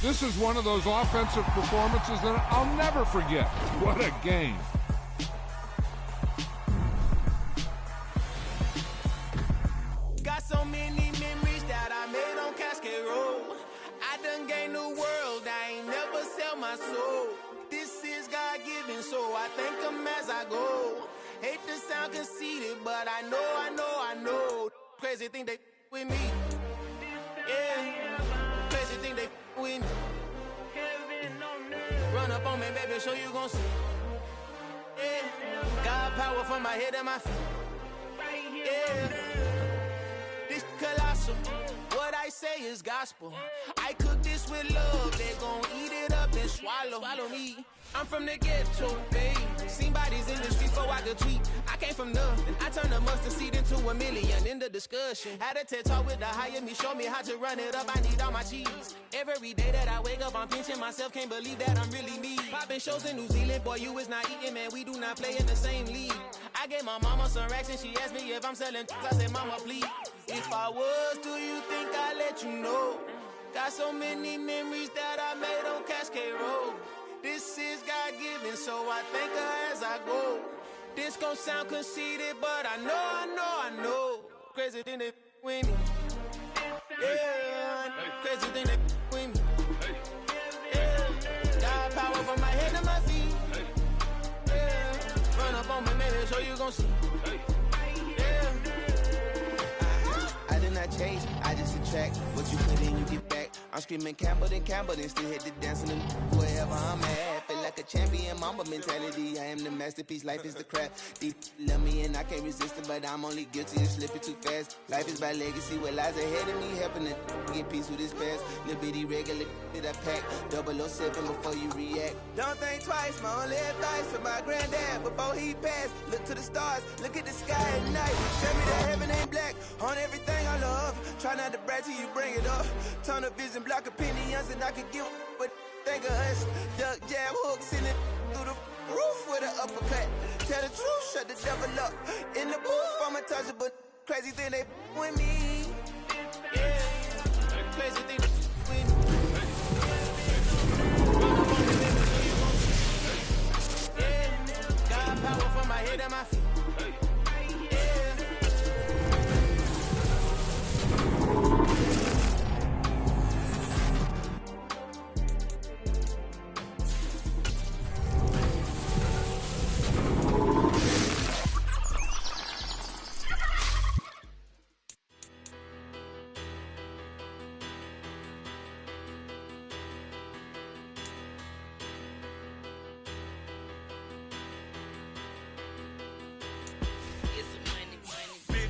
This is one of those offensive performances that I'll never forget. What a game. Got so many memories that I made on Cascade Road. I done gained the world, I ain't never sell my soul. This is God-given, so I thank him as I go. Hate to sound conceited, but I know. Crazy thing they with me. Yeah, crazy thing they with me. Run up on me, baby, so you gon' see. Yeah, God power from my head and my feet. Yeah, this colossal. What I say is gospel. I cook this with love. They gon' eat it up and swallow me. I'm from the ghetto, babe. Seen bodies in the streets before I could tweet. I came from nothing. I turned a mustard seed into $1 million in the discussion. Had a TED talk with the higher me, show me how to run it up. I need all my cheese. Every day that I wake up, I'm pinching myself. Can't believe that I'm really me. Popping shows in New Zealand, boy, you is not eating, man. We do not play in the same league. I gave my mama some racks and she asked me if I'm selling. I said, mama, please. If I was, do you think I'd let you know? Got so many memories that I made on Cascade Road. This is God-given, so I thank her as I go. This gon' sound conceited, but I know. Crazy thing they with me. Yeah, crazy thing they with me. Yeah, God power from my head to my feet. Yeah, run up on me, maybe, so you gon' see. Yeah. I did not chase, I just attract. What you put in, you get back. I'm screaming Campbell, then still hit the dancing and wherever I'm at. Feel like a champion, mamba mentality. I am the masterpiece, life is the crap. Deep love me and I can't resist it, but I'm only guilty of slipping too fast. Life is my legacy, what lies ahead of me, helping to get peace with this past. Little bitty regular that I pack, 007 before you react. Don't think twice, my only advice for my granddad before he passed. Look to the stars, look at the sky at night. Tell me that heaven ain't black, on everything I love. Try not to brag till you bring it up. Tunnel vision, block opinions, and I could give but think of us. Duck, jab, hooks in it through the roof with an uppercut. Tell the truth, shut the devil up. In the booth, I'm untouchable. Crazy thing they with me. Yeah, crazy thing they with me. Yeah, God power from my head and my feet.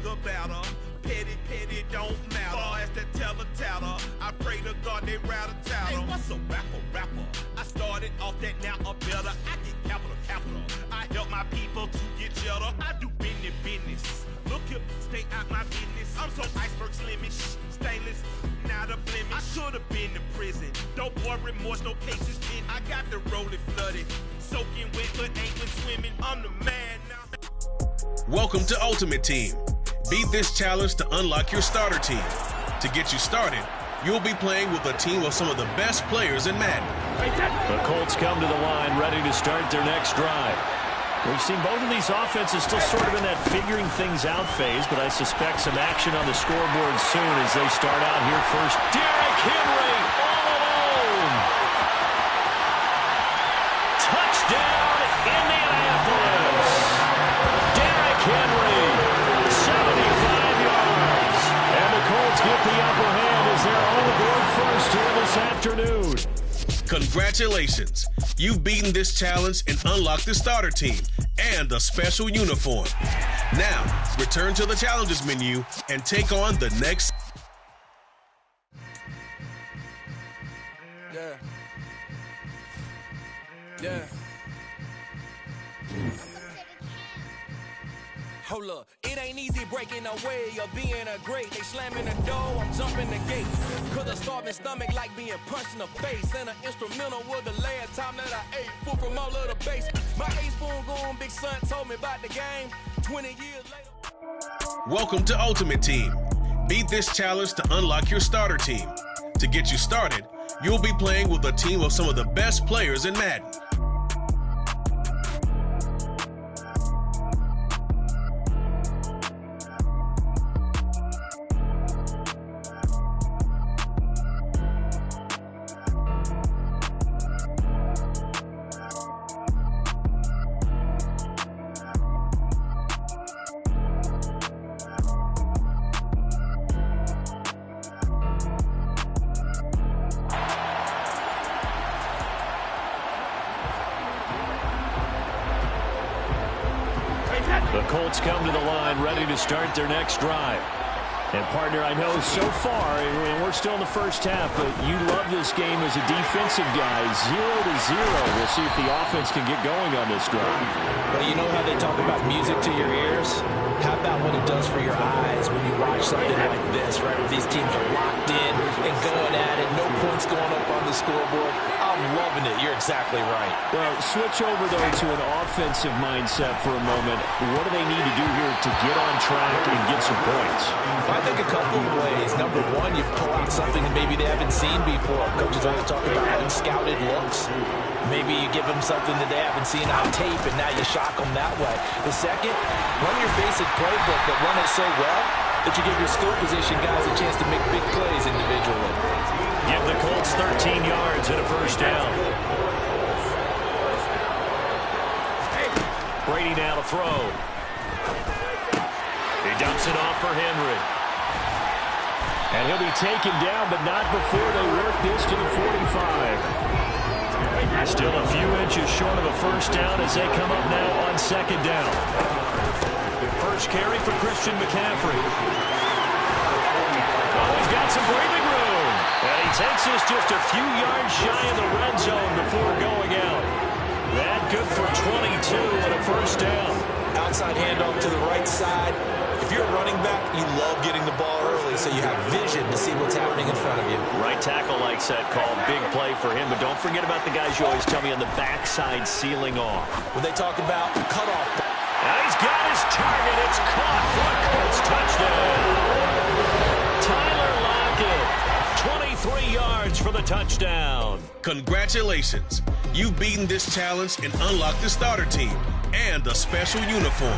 About her, petty, don't matter. Far as that teller, I pray to God they rattle tattle. Hey, what's a rapper? I started off that, now a better. I get capital. I help my people to get cheddar. I do business. Look here, stay out my business. I'm so iceberg slimish, stainless, not a blemish. I should've been to prison. Don't boy remorse, no cases in. I got the rolling flooded, soaking wet, but ain't been swimming. I'm the man now. Welcome to Ultimate Team. Beat this challenge to unlock your starter team. To get you started, you'll be playing with a team of some of the best players in Madden. The Colts come to the line ready to start their next drive. We've seen both of these offenses still sort of in that figuring things out phase, but I suspect some action on the scoreboard soon as they start out here first. Derrick Henry all alone. Touchdown, Indianapolis. Derrick Henry, 75 yards. And the Colts get the upper hand as they're on the board first here this afternoon. Congratulations. You've beaten this challenge and unlocked the starter team and a special uniform. Now, return to the challenges menu and take on the next. Yeah. Hold up, it ain't easy breaking away or being a great. They slamming the door, I'm jumping the gate. Cause a starving stomach like being punched in the face. And an instrumental was the last time that I ate food from all of the base. My A-spoon going big son told me about the game 20 years later. Welcome to Ultimate Team. Beat this challenge to unlock your starter team. To get you started, you'll be playing with a team of some of the best players in Madden. The Colts come to the line, ready to start their next drive. And, partner, I know so far, and we're still in the first half, but you love this game as a defensive guy. 0-0. We'll see if the offense can get going on this drive. Well, you know how they talk about music to your ears? How about what it does for your eyes when you watch something like this, right? Where these teams are locked in and going at it. No points going up on the scoreboard. I'm loving it. You're exactly right. Well, switch over, though, to an offensive mindset for a moment. What do they need to do here to get on track and get some points? I think a couple of ways. Number one, you pull out something that maybe they haven't seen before. Coaches always talk about unscouted looks. Maybe you give them something that they haven't seen on tape, and now you shock them that way. The second, run your basic playbook, but run it so well that you give your skill position guys a chance to make big plays individually. Give the Colts 13 yards and a first down. Brady now to throw. He dumps it off for Henry. And he'll be taken down, but not before they work this to the 45. Still a few inches short of a first down as they come up now on second down. First carry for Christian McCaffrey. Oh, he's got some breathing room. And he takes us just a few yards shy of the red zone before going out. That good for 22 and a first down. Outside handoff to the right side. If you're a running back, you love getting the ball early so you have vision to see what's happening in front of you. Right tackle likes that call. Big play for him. But don't forget about the guys you always tell me on the backside sealing off. When they talk about cutoff. Now he's got his target. It's caught for a Colts touchdown. Tyler Lockett, 23 yards for the touchdown. Congratulations. You've beaten this challenge and unlocked the starter team and a special uniform.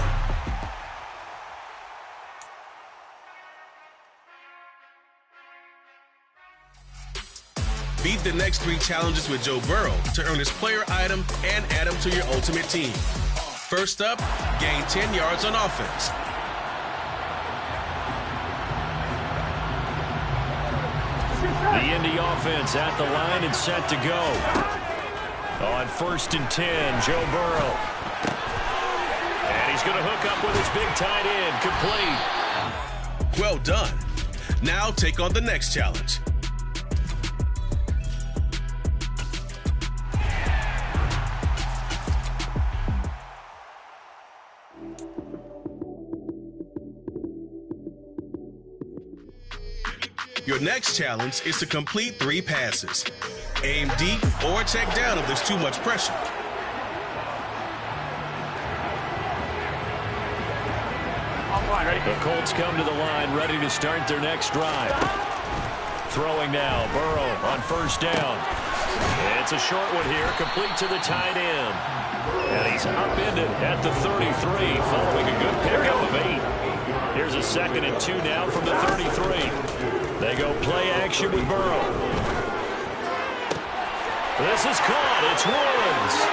Beat the next 3 challenges with Joe Burrow to earn his player item and add him to your ultimate team. First up, gain 10 yards on offense. The Indy offense at the line and set to go. On 1st and 10, Joe Burrow. And he's going to hook up with his big tight end, complete. Well done. Now take on the next challenge. Your next challenge is to complete 3 passes. Aim deep or check down if there's too much pressure. The Colts come to the line, ready to start their next drive. Throwing now, Burrow on 1st down. It's a short one here, complete to the tight end. And he's upended at the 33, following a good pickup of 8. Here's a 2nd and 2 now from the 33. They go play action with Burrow. This is caught. It's Woods.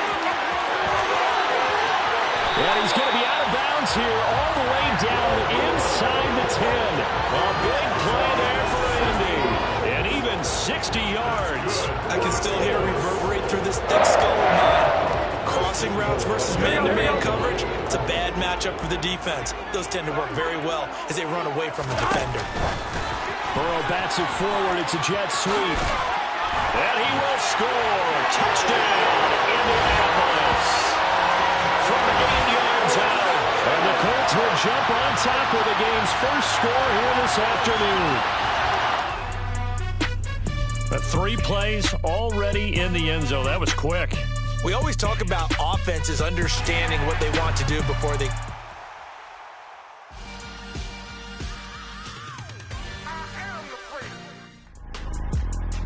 And he's going to be out of bounds here all the way down inside the 10. A big play there for Indy. And even 60 yards. I can still hear it reverberate through this thick skull of mine. Crossing routes versus man-to-man coverage, it's a bad matchup for the defense. Those tend to work very well as they run away from the defender. Burrow bats it forward. It's a jet sweep. And he will score. Touchdown, Indianapolis. From 8 yards out. And the Colts will jump on top with the game's first score here this afternoon. But 3 plays already in the end zone. That was quick. We always talk about offenses understanding what they want to do before they...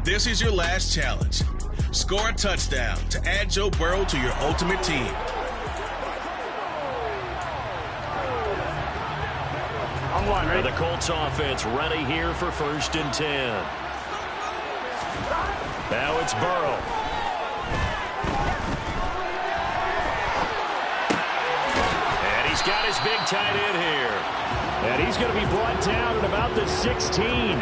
This is your last challenge. Score a touchdown to add Joe Burrow to your ultimate team. The Colts offense ready here for 1st and 10. Now it's Burrow. And he's got his big tight end here. And he's going to be brought down at about the 16.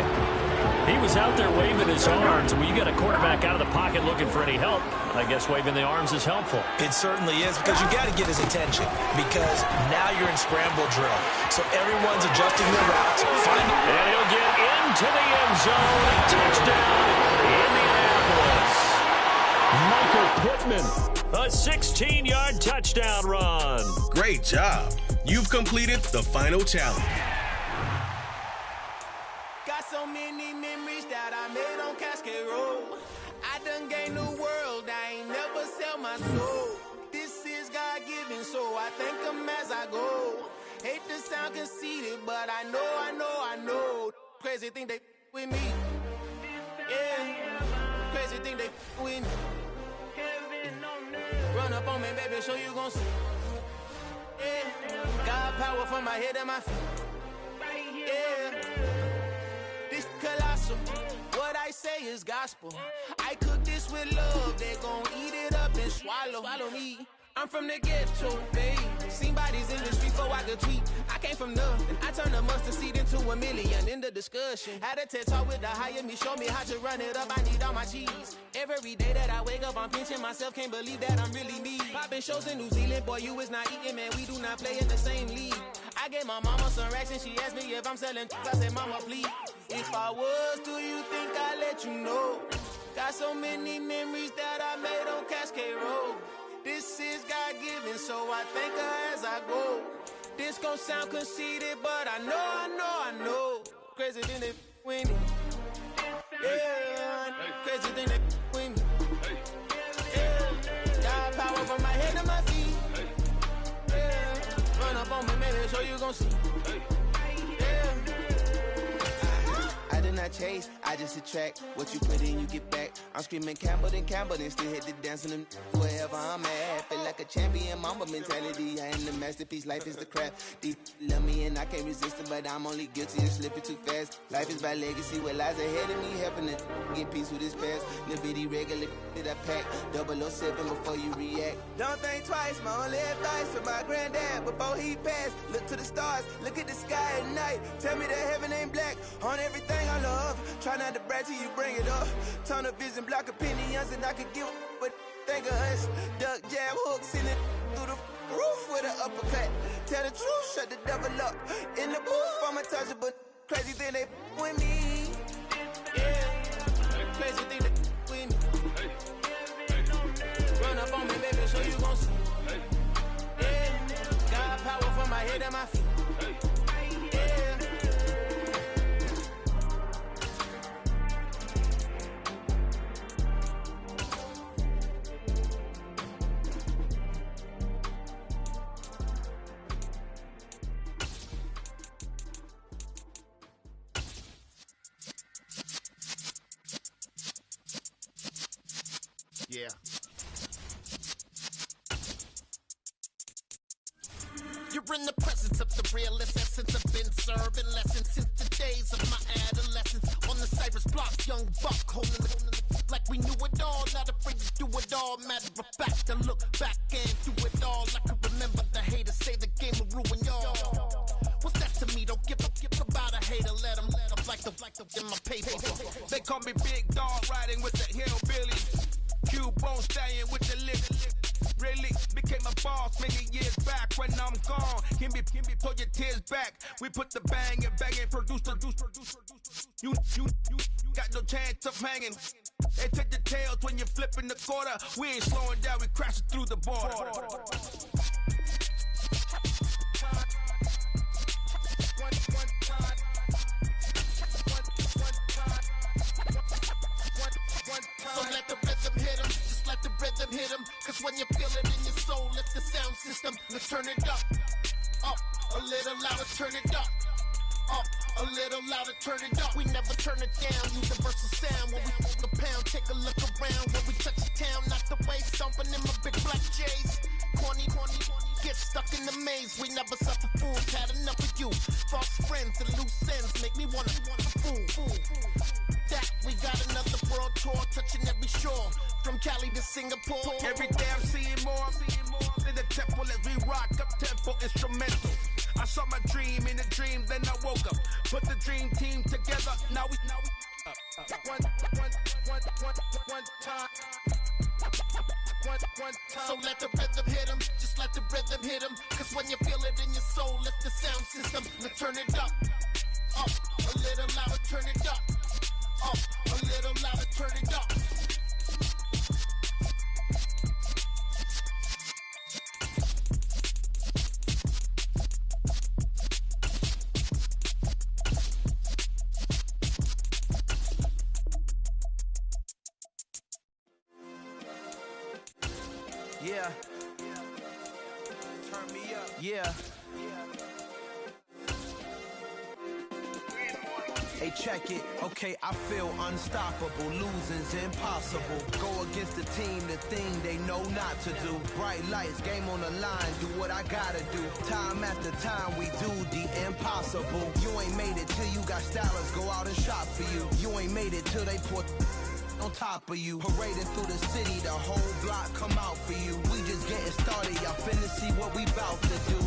He was out there waving his arms. When you got a quarterback out of the pocket looking for any help, I guess waving the arms is helpful. It certainly is, because you got to get his attention, because now you're in scramble drill. So everyone's adjusting their routes. And he'll get into the end zone. Touchdown, Indianapolis. Michael Pittman, a 16-yard touchdown run. Great job. You've completed the final challenge. Got so many memories that I made on Cascade Road. I done gained the world, I ain't never sell my soul. This is God-given, so I thank him as I go. Hate to sound conceited, but I know. Crazy thing they with me. Yeah, crazy thing they with me. Run up on me, baby, so you gon' see. Yeah, God power from my head and my feet. Yeah. This colossal, what I say is gospel. I cook this with love, they gon' eat it up and swallow me. I'm from the ghetto, babe. Seen bodies in the street before I could tweet. I came from nothing, I turned a mustard seed into a million. In the discussion, had a TED talk with the higher me, show me how to run it up, I need all my cheese. Every day that I wake up, I'm pinching myself, can't believe that I'm really me. Popping shows in New Zealand, boy, you is not eating, man, we do not play in the same league. I gave my mama some racks and she asked me if I'm selling. I said, mama, please. If I was, do you think I'd let you know? Got so many memories that I made on Cascade Road. This is God-given, so I thank her as I go. This gon' sound conceited, but I know. Crazy thing they with me. Yeah, crazy thing they with me. Yeah, God power from my head to my feet. Yeah, run up on me, maybe, so you gon' see. I did not chase, I just attract. What you put in, you get back. I'm screaming Campbell, then still hit the dance on them wherever I'm at. Feel like a champion, mamba mentality. I am the masterpiece, life is the crap. Deep love me and I can't resist it, but I'm only guilty of slipping too fast. Life is by legacy, what lies ahead of me, helping to get peace with this past. Little bitty regular that I pack, 007 before you react. Don't think twice, my only advice for my granddad before he passed. Look to the stars, look at the sky at night. Tell me that heaven ain't black on everything I love. Try not to brag till you bring it up. Tunnel vision, block opinions, and I could give but think of us. Duck, jab, hook, send it through the roof with an uppercut. Tell the truth, shut the devil up. In the booth, I'm untouchable. Crazy thing they with me. Yeah, crazy thing they with me. Run up on me, baby, so you gon' see. Yeah, God power from my head and my feet. Yeah. You're in the presence of the realest essence. I've been serving lessons since the days of my adolescence. On the Cypress block, young buck holding it like we knew it all. Not afraid to do it all. Matter of fact, I look back and do it all. I can remember the haters say the game will ruin y'all. What's that to me? Don't give about a hater. Let them like the in my paper. They call me Big Dog, riding with the hillbilly. Q-Bone stallion with the lip. Really became a boss many years back. When I'm gone, can be pull your tears back. We put the bang and produce. You got no chance of hanging. They take the tails when you're flipping the quarter. We ain't slowing down, we crashing through the border. So let the rhythm hit him, just let the rhythm hit him. Cause when you feel it in your soul, lift the sound system. Let's turn it up, a little louder, turn it up. up, a little louder, turn it up. We never turn it down, universal sound. When we walk a pound, take a look around. When we touch the town, knock the waist, stomping in my big black J's. Corny, get stuck in the maze. We never suffer fools, had enough of you. False friends and loose ends make me wanna fool. That we got another world tour, touching every shore, from Cali to Singapore. Every day I'm seeing more in the temple as we rock up tempo instrumentals. I saw my dream in a dream, then I woke up. Put the dream team together. Now we one time. So let the rhythm hit 'em, just let the rhythm hit 'em. Cause when you feel it in your soul, lift the sound system. Now turn it up, a little louder, turn it up, a little louder, turn it up. Yeah. Turn me up. Yeah. Hey, check it. Okay, I feel unstoppable. Losing's impossible. Go against the team, the thing they know not to do. Bright lights, game on the line. Do what I gotta do. Time after time, we do the impossible. You ain't made it till you got stylers. Go out and shop for you. You ain't made it till they put on top of you. Parading through the city, the whole block come out for you. We just getting started, y'all finna see what we bout to do.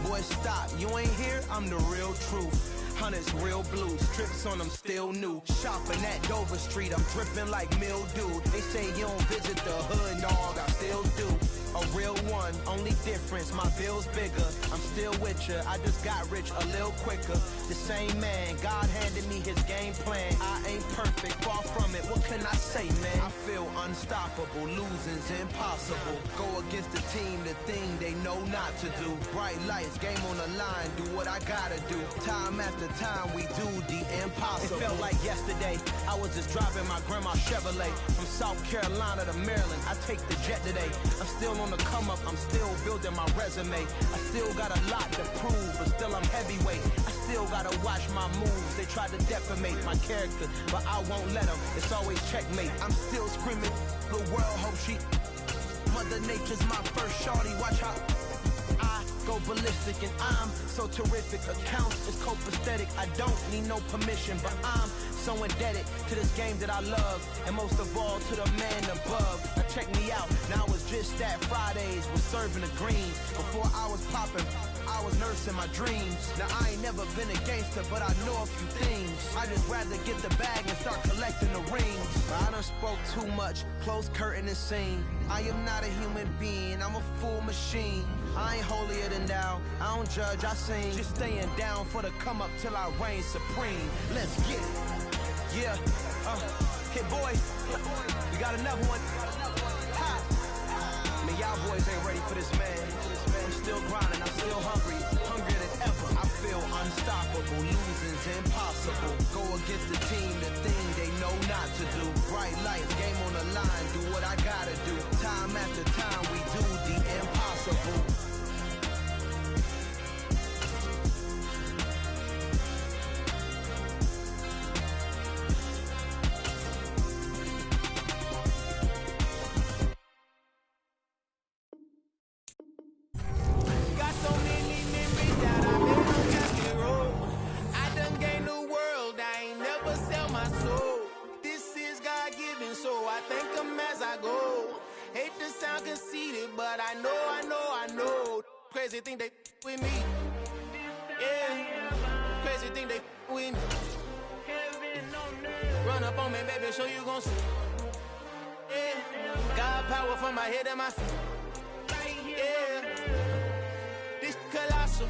Boy, stop, you ain't here, I'm the real truth. Hunters, real blues, strips on them still new. Shopping at Dover Street, I'm dripping like mildew. They say you don't visit the hood, dog, I still do. A real one, only difference, my bill's bigger. I'm still with ya, I just got rich a little quicker. The same man, God handed me his game plan. I ain't perfect, far from it, what can I say, man? I feel unstoppable, losing's impossible. Go against the team, the thing they know not to do. Bright lights, game on the line, do what I gotta do. Time after time, we do the impossible. It felt like yesterday, I was just driving my grandma's Chevrolet. From South Carolina to Maryland, I take the jet today. I'm still on the come up, I'm still building my resume. I still got a lot to prove, but still I'm heavyweight. I still gotta watch my moves. They try to defamate my character, but I won't let them. It's always checkmate. I'm still screaming, the world hope she. Mother Nature's my first shorty, watch how I go ballistic, and I'm so terrific. Accounts is copacetic. I don't need no permission, but I'm so indebted to this game that I love, and most of all to the man above. Now check me out, now it's just that Fridays was serving the greens. Before I was popping, I was nursing my dreams. Now I ain't never been a gangster, but I know a few things. I just rather get the bag and start collecting the rings. I done spoke too much, close curtain and scene. I am not a human being, I'm a full machine. I ain't holier than thou, I don't judge, I sing. Just staying down for the come up till I reign supreme. Let's get it. Yeah, hit boy, we got another one. Ha. Man, y'all boys ain't ready for this, man. I'm still grinding, I'm still hungry, hungrier than ever. I feel unstoppable, losing's impossible. Go against the team, the thing they know not to do. Bright lights, game on the line, do what I gotta do. Time after time, we do the impossible. Got so many memories that I made on Casket Road. I done gained the world, I ain't never sell my soul. This is God-given, so I thank him as I go. Hate to sound conceited, but I know. Crazy thing they with me. Yeah, crazy thing they with me. Run up on me, baby, show you gon' see. Yeah, God power from my head and my feet. Yeah, this colossal.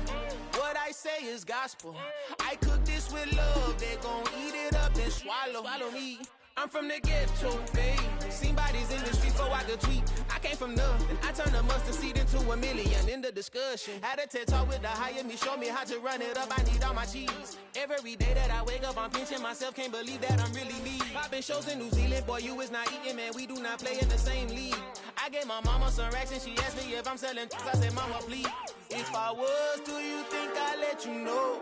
What I say is gospel. I cook this with love. They gon' eat it up and swallow me. I'm from the ghetto, babe. Seen bodies in the streets so I could tweet. I came from nothing. I turned a mustard seed into a million in the discussion. Had a TED talk with the higher me, show me how to run it up. I need all my cheese. Every day that I wake up, I'm pinching myself. Can't believe that I'm really me. Popping shows in New Zealand, boy, you is not eating, man. We do not play in the same league. I gave my mama some racks and she asked me if I'm selling. I said, mama, please. If I was, do you think I'd let you know?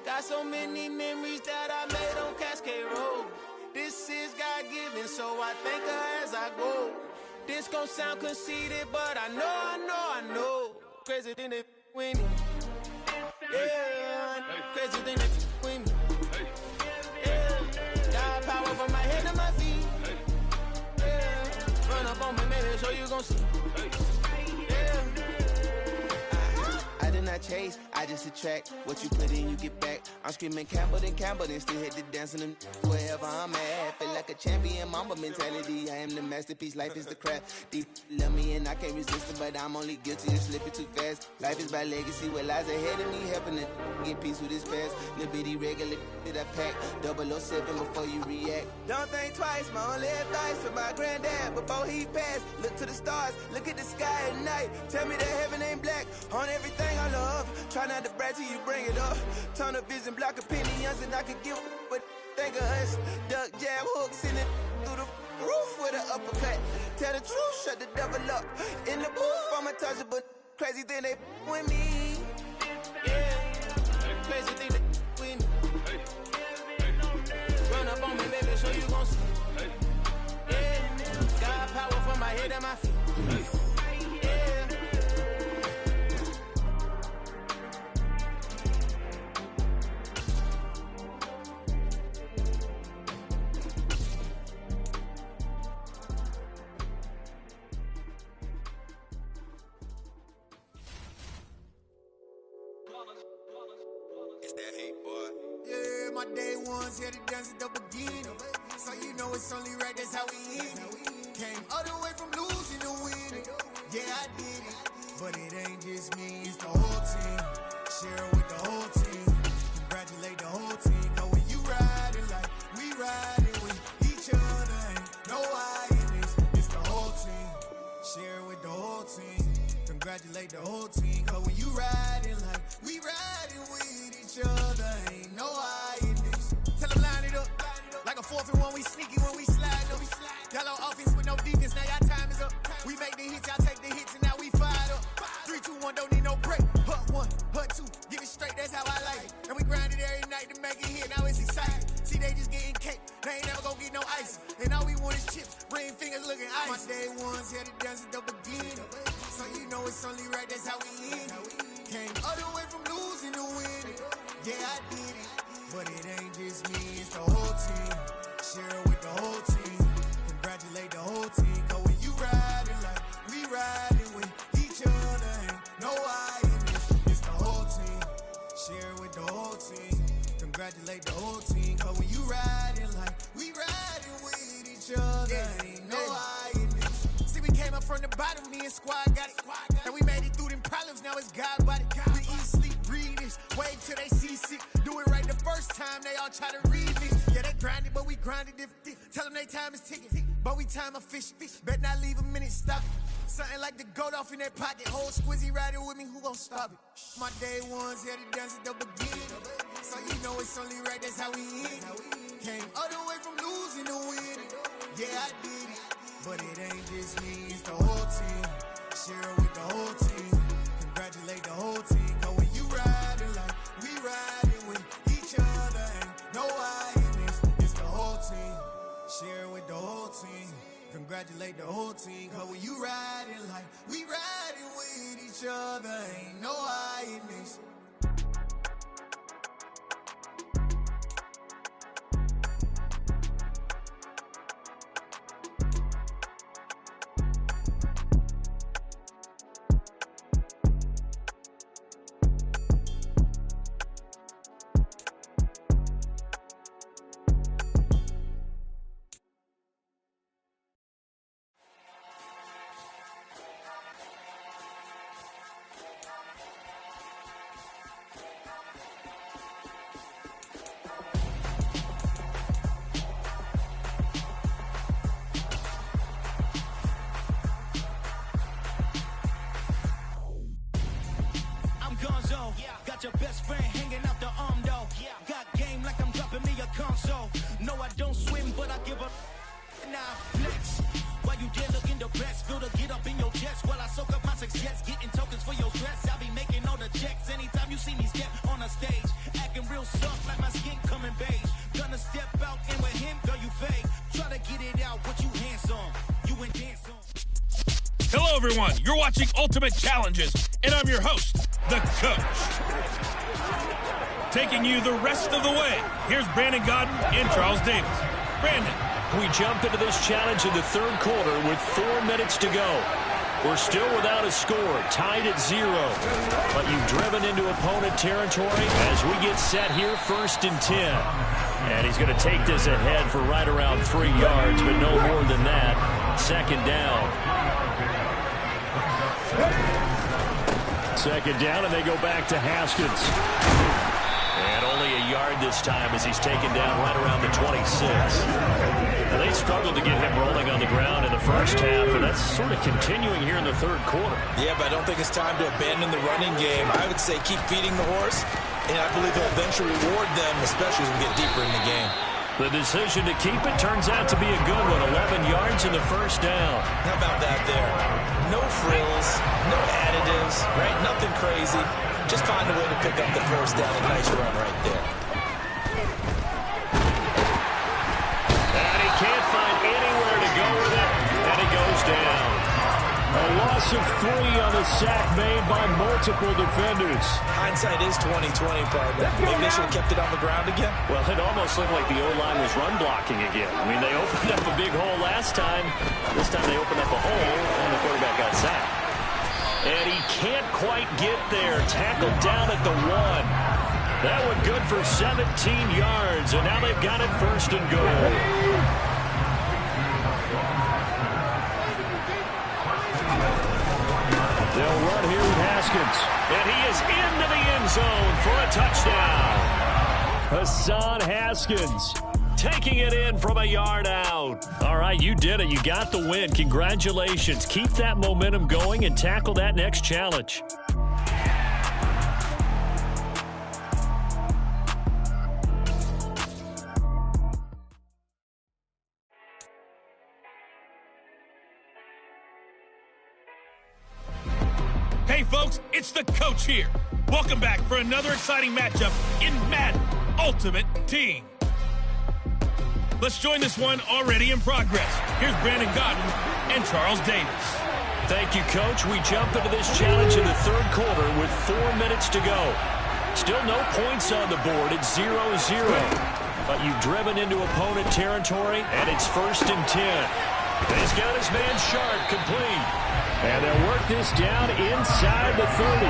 Got so many memories that I made on Cascade Road. This is God-given, so I thank her as I go. This gon' sound conceited, but I know. Crazy thing that with me. Yeah, crazy thing that with me. Yeah, got power from my head to my feet. Yeah, run up on me, maybe, so you gon' see. Yeah. I did not chase, I just attract. What you put in, you get back. I'm screaming Campbell, then still hit the dancing and wherever I'm at. Feel like a champion, mamba mentality. I am the masterpiece, life is the crap. Deep love me and I can't resist it, but I'm only guilty of slipping too fast. Life is by legacy, what lies ahead of me, helping to get peace with this past. Little bitty regular that I pack, 007 before you react. Don't think twice, my only advice for my granddad before he passed. Look to the stars, look at the sky at night. Tell me that heaven ain't black on everything I love. Try not to brag till you bring it up. Tunnel vision, block opinions, and I could give but think of us. Duck jab hooks in it through the roof with an uppercut. Tell the truth, shut the devil up. In the booth, I'm untouchable. Crazy thing they with me. Yeah, crazy thing they with me. Run up on me, baby, so you gon' see. Yeah, got power from my head and my feet. Yeah. Yeah, my day ones here to dance at the beginning. So you know it's only right, that's how we end it. Came all the way from losing to winning. Yeah, I did it. But it ain't just me, it's the whole team. Share it with the whole team. Congratulate the whole team. Cause when you riding like we riding with each other, ain't no I in this. It's the whole team. Share it with the whole team. Congratulate the whole team. Cause when you riding like we riding with each other, ain't no I in this. Tell them line it up. Like a 4th and 1, we sneaky when we slide up. Yellow offense with no defense, now y'all time is up. We make the hits, y'all take the hits, and now we fired up. 3, 2, 1, don't need no break. Hut 1, hut 2, give it straight, that's how I like it. And we grind it every night to make it hit, now it's exciting. See, they just getting cake, they ain't never gonna get no ice. And all we want is chips, ring fingers looking ice. My day ones here to dance at the beginning. So you know it's only right, that's how we end it. Came all the way from losing to winning. Yeah, I did it. But it ain't just me, it's the whole team. Share it with the whole team. Congratulate the whole team. Cause when you riding like we riding with each other, ain't no I in this. It's the whole team. Share it with the whole team. Congratulate the whole team. Cause when you riding like we riding with each other, ain't no I in this. See, we came up from the bottom, me and squad got it. And we made it through them problems, now it's God body. We eat, sleep, breathe this. Wave till they see sick. Do it right the first time, they all try to read this. Yeah, they grinded, but we grinded different. Tell them they time is ticking, but we time a fish. Bet not leave a minute, stop it. Something like the goat off in their pocket. Whole squizzy riding with me, who gon' stop it? My day ones here to dance at the beginning. So you know it's only right, that's how we end it. Came all the way from losing to winning. Yeah, I did it. But it ain't just me, it's the whole team. Share it with the whole team. Congratulate the whole team. Cause when you riding like we riding with each other, ain't no I in this. It's the whole team. Share it with the whole team. Congratulate the whole team. Cause when you riding like we riding with each other, ain't no I in this. Got your best friend hanging out the arm though. Got game like I'm dropping me a console. No, I don't swim, but I give up. Now flex. While you there looking the best, feel the get up in your chest while I soak up my success, getting tokens for your stress. I be making all the checks anytime you see me step on a stage, acting real soft like my skin coming beige. Gonna step out and with him, girl, you fake. Try to get it out, what you handsome. You ain't dance on. Hello, everyone. You're watching Ultimate Challenges, and I'm your host, the Coach. Taking you the rest of the way, here's Brandon Godden and Charles Davis. Brandon. We jump into this challenge in the third quarter with 4 minutes to go. We're still without a score, tied at 0. But you've driven into opponent territory as we get set here, 1st and 10. And he's going to take this ahead for right around 3 yards, but no more than that. 2nd down. 2nd down, and they go back to Haskins. And only a yard this time as he's taken down right around the 26. Now, they struggled to get him rolling on the ground in the first half, and that's sort of continuing here in the third quarter. Yeah, but I don't think it's time to abandon the running game. I would say keep feeding the horse, and I believe he'll eventually reward them, especially as we get deeper in the game. The decision to keep it turns out to be a good one. 11 yards in the first down. How about that there? No frills, no additives, right? Nothing crazy. Just find a way to pick up the first down. A nice run right there. And he can't find anywhere to go with it, and he goes down. A loss of 3 on the sack made by multiple defenders. Hindsight is 20/20, partner. Maybe they should have kept it on the ground again. Well, it almost looked like the O-line was run blocking again. I mean, they opened up a big hole last time. This time they opened up a hole, and the quarterback got sacked. And he can't quite get there. Tackled down at the 1. That one good for 17 yards, and now they've got it 1st and goal. They'll run here with Haskins. And he is into the end zone for a touchdown. Hassan Haskins taking it in from a yard out. All right, you did it. You got the win. Congratulations. Keep that momentum going and tackle that next challenge. Hey, folks, it's the Coach here. Welcome back for another exciting matchup in Madden Ultimate Team. Let's join this one already in progress. Here's Brandon Godden and Charles Davis. Thank you, Coach. We jump into this challenge in the third quarter with 4 minutes to go. Still no points on the board. It's 0-0. But you've driven into opponent territory, and it's 1st and 10. He's got his man Sharp complete. And they'll work this down inside the 30.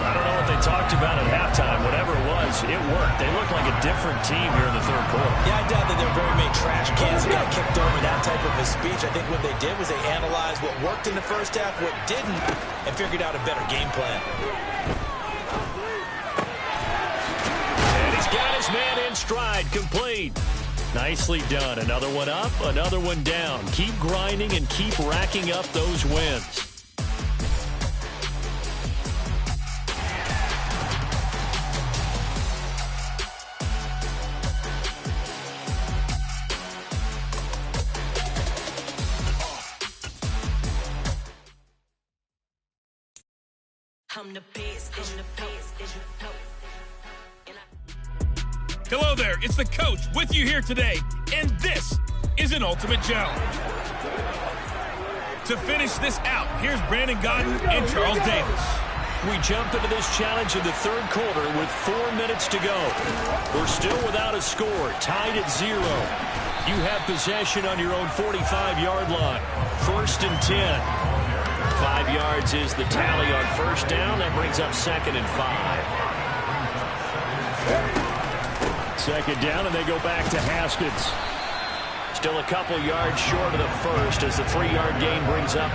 I don't know what they talked about at halftime. Whatever it was, it worked. They look like a different team here in the third quarter. Yeah, I doubt that they're very many trash cans that got kicked over, that type of a speech. I think what they did was they analyzed what worked in the first half, what didn't, and figured out a better game plan. And he's got his man in stride, complete. Nicely done. Another one up, another one down. Keep grinding and keep racking up those wins. Hello there, it's the Coach with you here today, and this is an Ultimate Challenge. To finish this out, here's Brandon Godden and Charles Davis. We jump into this challenge in the third quarter with 4 minutes to go. We're still without a score, tied at 0. You have possession on your own 45-yard line. 1st and 10. 5 yards is the tally on first down. That brings up 2nd and 5. 2nd down, and they go back to Haskins. Still a couple yards short of the first as the 3-yard gain brings up.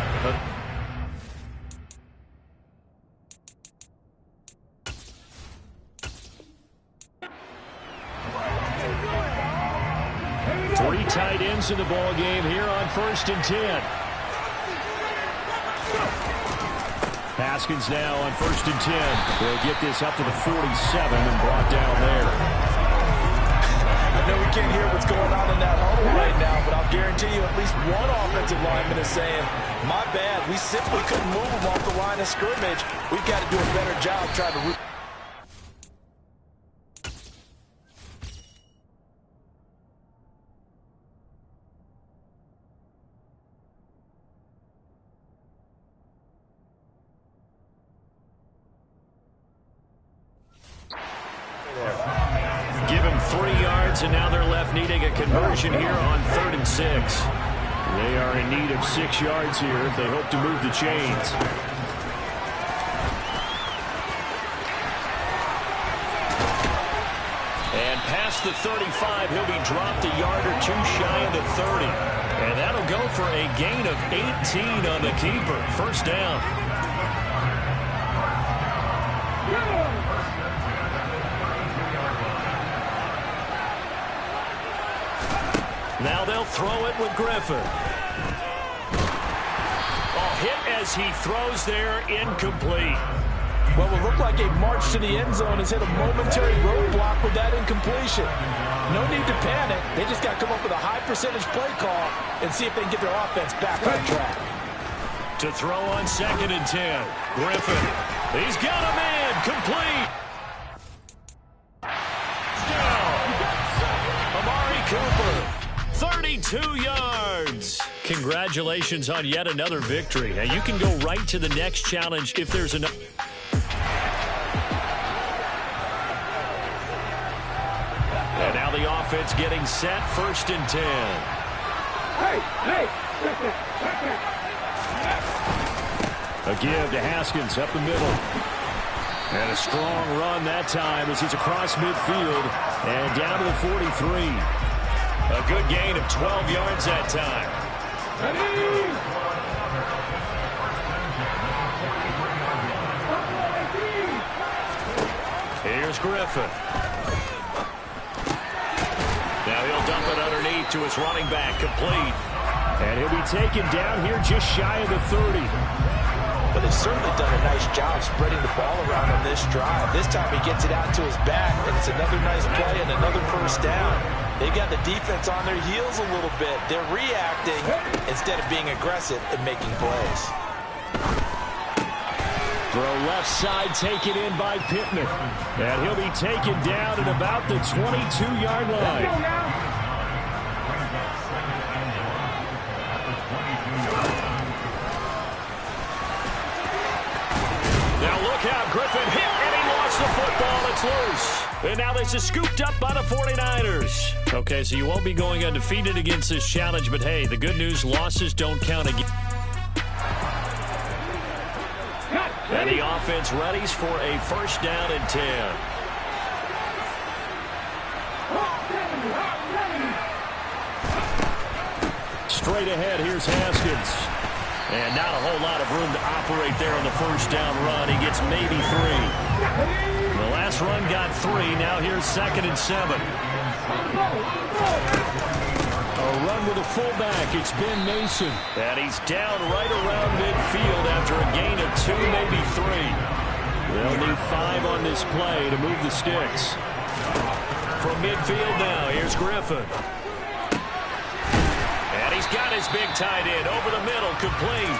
Three tight ends in the ball game here on 1st and 10. Haskins now on 1st and 10. They'll get this up to the 47 and brought down there. I know we can't hear what's going on in that huddle right now, but I'll guarantee you at least one offensive lineman is saying, my bad, we simply couldn't move him off the line of scrimmage. We've got to do a better job trying to root. 3 yards, and now they're left needing a conversion here on 3rd and 6. They are in need of 6 yards here if they hope to move the chains. And past the 35, he'll be dropped a yard or 2 shy of the 30. And that'll go for a gain of 18 on the keeper. First down. Now they'll throw it with Griffin. Oh, hit as he throws there, incomplete. Well, it looked like a march to the end zone has hit a momentary roadblock with that incompletion. No need to panic. They just got to come up with a high percentage play call and see if they can get their offense back on track. To throw on 2nd and 10. Griffin. He's got a man. Complete. Down. Amari Cooper. 32 yards. Congratulations on yet another victory. Now you can go right to the next challenge if there's enough. And now the offense getting set, 1st and 10. A give to Haskins up the middle. And a strong run that time as he's across midfield and down to the 43. A good gain of 12 yards that time. Here's Griffin. Now he'll dump it underneath to his running back, complete. And he'll be taken down here just shy of the 30. But they've certainly done a nice job spreading the ball around on this drive. This time he gets it out to his back, and it's another nice play and another first down. They've got the defense on their heels a little bit. They're reacting instead of being aggressive and making plays. Throw left side, taken in by Pittman. And he'll be taken down at about the 22-yard line. Now look out, Griffin hit, and he lost the football. It's loose. And now this is scooped up by the 49ers. Okay, so you won't be going undefeated against this challenge, but hey, the good news, losses don't count again. And the offense readies for a 1st down and 10. Straight ahead, here's Haskins. And not a whole lot of room to operate there on the 1st down run. He gets maybe 3. The last run got 3. Now here's 2nd and 7. A run with a fullback. It's Ben Mason. And he's down right around midfield after a gain of 2, maybe 3. They'll need 5 on this play to move the sticks. From midfield now, here's Griffin. And he's got his big tight end over the middle, complete.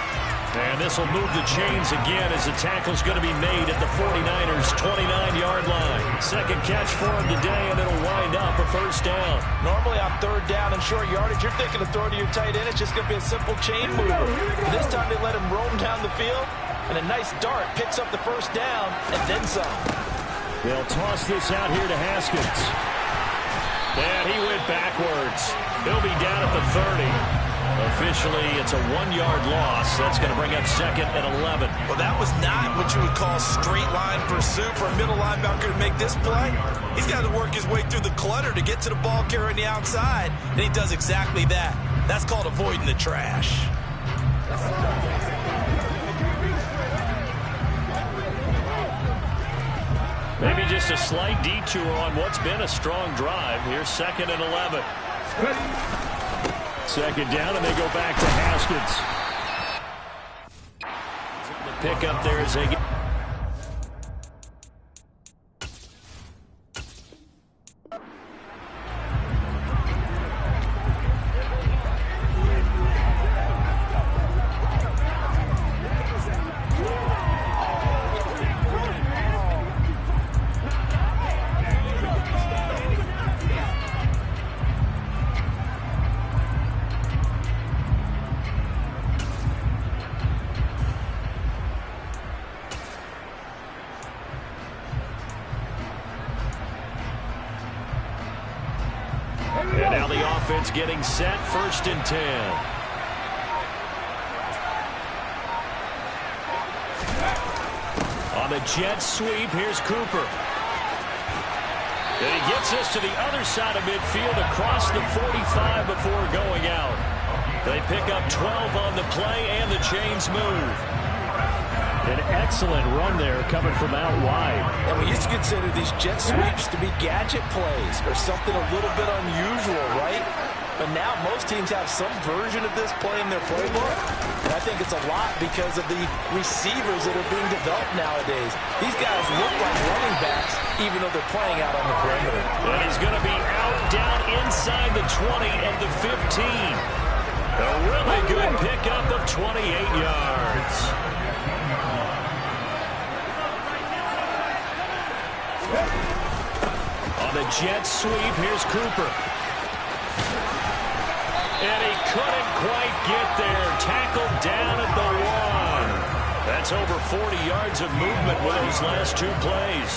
And this will move the chains again as the tackle's going to be made at the 49ers' 29-yard line. Second catch for him today, and it'll wind up a 1st down. Normally on 3rd down and short yardage, you're thinking of throw to your tight end. It's just going to be a simple chain mover. But this time they let him roam down the field, and a nice dart picks up the 1st down, and then some. They'll toss this out here to Haskins. And he went backwards. He'll be down at the 30. Officially, it's a 1-yard loss. That's going to bring up 2nd and 11. Well, that was not what you would call straight line pursuit for a middle linebacker to make this play. He's got to work his way through the clutter to get to the ball carrier on the outside, and he does exactly that. That's called avoiding the trash. Maybe just a slight detour on what's been a strong drive. Here's 2nd and 11. 2nd down, and they go back to Haskins. The pick up there as they get. And now the offense getting set, 1st and 10. On the jet sweep, here's Cooper. And he gets us to the other side of midfield across the 45 before going out. They pick up 12 on the play, and the chains move. An excellent run there coming from out wide. And we used to consider these jet sweeps to be gadget plays or something a little bit unusual, right? But now most teams have some version of this play in their playbook. And I think it's a lot because of the receivers that are being developed nowadays. These guys look like running backs even though they're playing out on the perimeter. And he's going to be out down inside the 20 and the 15. A really good pickup of 28 yards. On the jet sweep, here's Cooper. And he couldn't quite get there. Tackled down at the 1. That's over 40 yards of movement with those last 2 plays.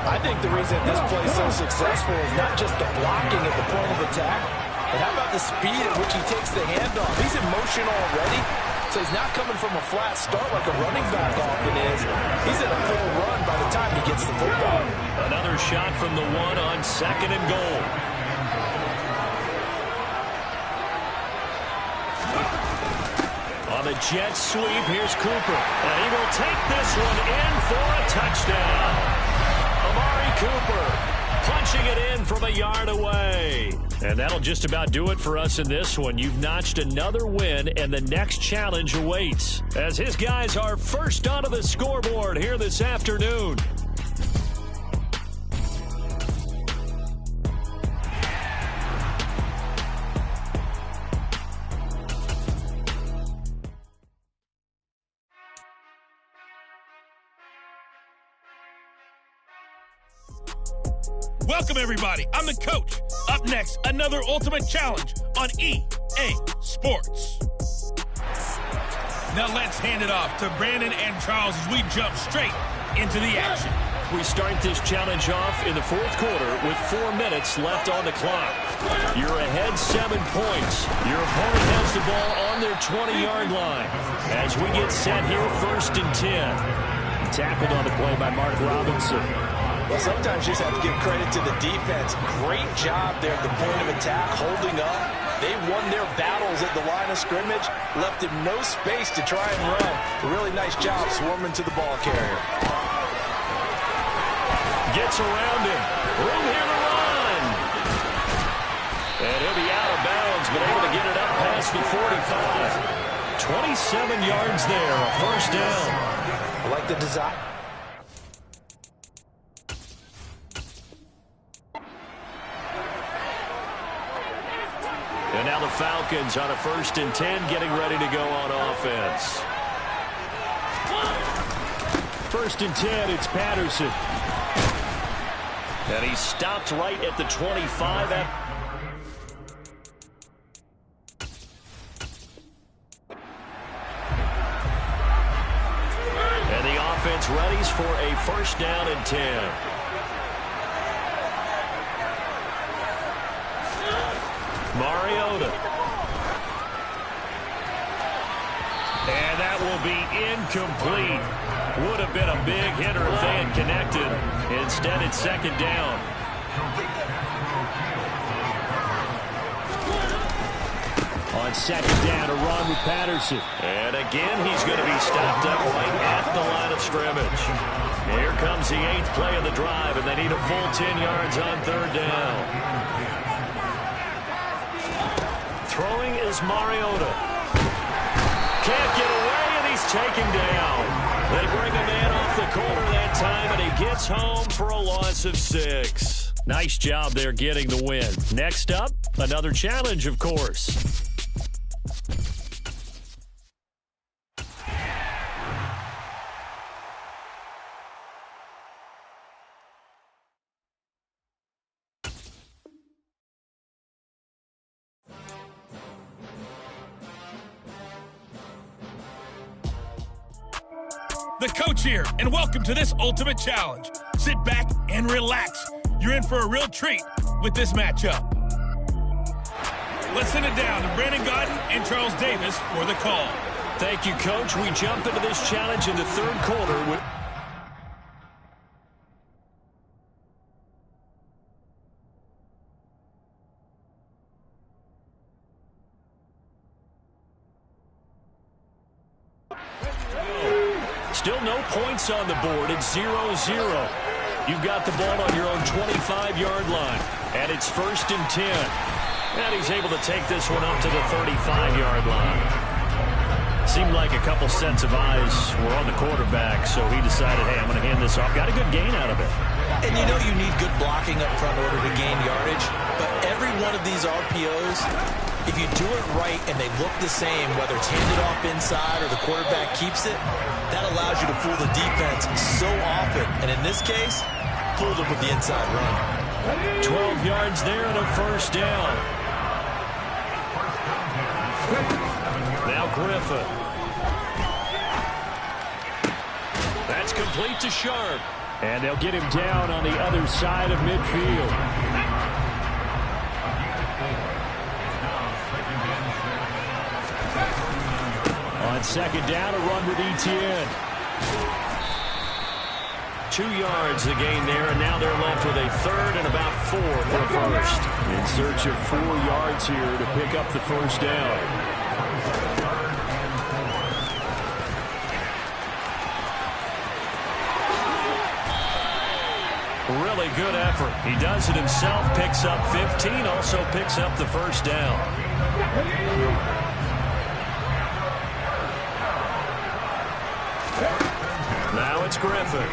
I think the reason this play is so successful is not just the blocking at the point of attack, but how about the speed at which he takes the handoff? He's in motion already, so he's not coming from a flat start like a running back often is. He's in a full run by the time he gets the football. Another shot from the 1 on 2nd and goal. On the jet sweep, here's Cooper. And he will take this one in for a touchdown. Amari Cooper punching it in from a yard away. And that'll just about do it for us in this one. You've notched another win, and the next challenge awaits as his guys are first onto the scoreboard here this afternoon. Welcome, everybody. I'm the coach. Up next, another Ultimate Challenge on EA Sports. Now let's hand it off to Brandon and Charles as we jump straight into the action. We start this challenge off in the 4th quarter with 4 minutes left on the clock. You're ahead 7 points. Your opponent has the ball on their 20-yard line. As we get set here, 1st and 10. Tackled on the play by Mark Robinson. Well, sometimes you just have to give credit to the defense. Great job there at the point of attack, holding up. They won their battles at the line of scrimmage, left him no space to try and run. A really nice job swarming to the ball carrier. Gets around him. Room here to run. And he'll be out of bounds, but able to get it up past the 45. 27 yards there, a 1st down. I like the design. And now the Falcons on a 1st and 10, getting ready to go on offense. 1st and 10, it's Patterson. And he's stopped right at the 25. And the offense readies for a 1st down and 10. Mariota. And that will be incomplete. Would have been a big hitter if they had connected. Instead, it's 2nd down. On 2nd down, a run with Patterson. And again, he's going to be stopped up right at the line of scrimmage. Here comes the 8th play of the drive, and they need a full 10 yards on 3rd down. Throwing is Mariota. Can't get away, and he's taken down. They bring a man off the corner that time, and he gets home for a loss of 6. Nice job there getting the win. Next up, another challenge, of course. The coach here, and welcome to this Ultimate Challenge. Sit back and relax. You're in for a real treat with this matchup. let's send it down to Brandon Godden and Charles Davis for the call. Thank you, Coach. We jump into this challenge in the third quarter with... Still no points on the board. It's 0-0. You've got the ball on your own 25-yard line, and it's 1st and 10. And he's able to take this one up to the 35-yard line. Seemed like a couple sets of eyes were on the quarterback, so he decided, hey, I'm going to hand this off. Got a good gain out of it. And you know you need good blocking up front in order to gain yardage, but every one of these RPOs, if you do it right and they look the same, whether it's handed off inside or the quarterback keeps it, that allows you to fool the defense so often. And in this case, fooled them with the inside run. 12 yards there and a 1st down. Now Griffin. That's complete to Sharp. And they'll get him down on the other side of midfield. On 2nd down, a run with Etienne. 2 yards the gain there, and now they're left with a 3rd and about 4 for a 1st. In search of 4 yards here to pick up the 1st down. Really good effort. He does it himself, picks up 15, also picks up the 1st down. Now it's Griffin.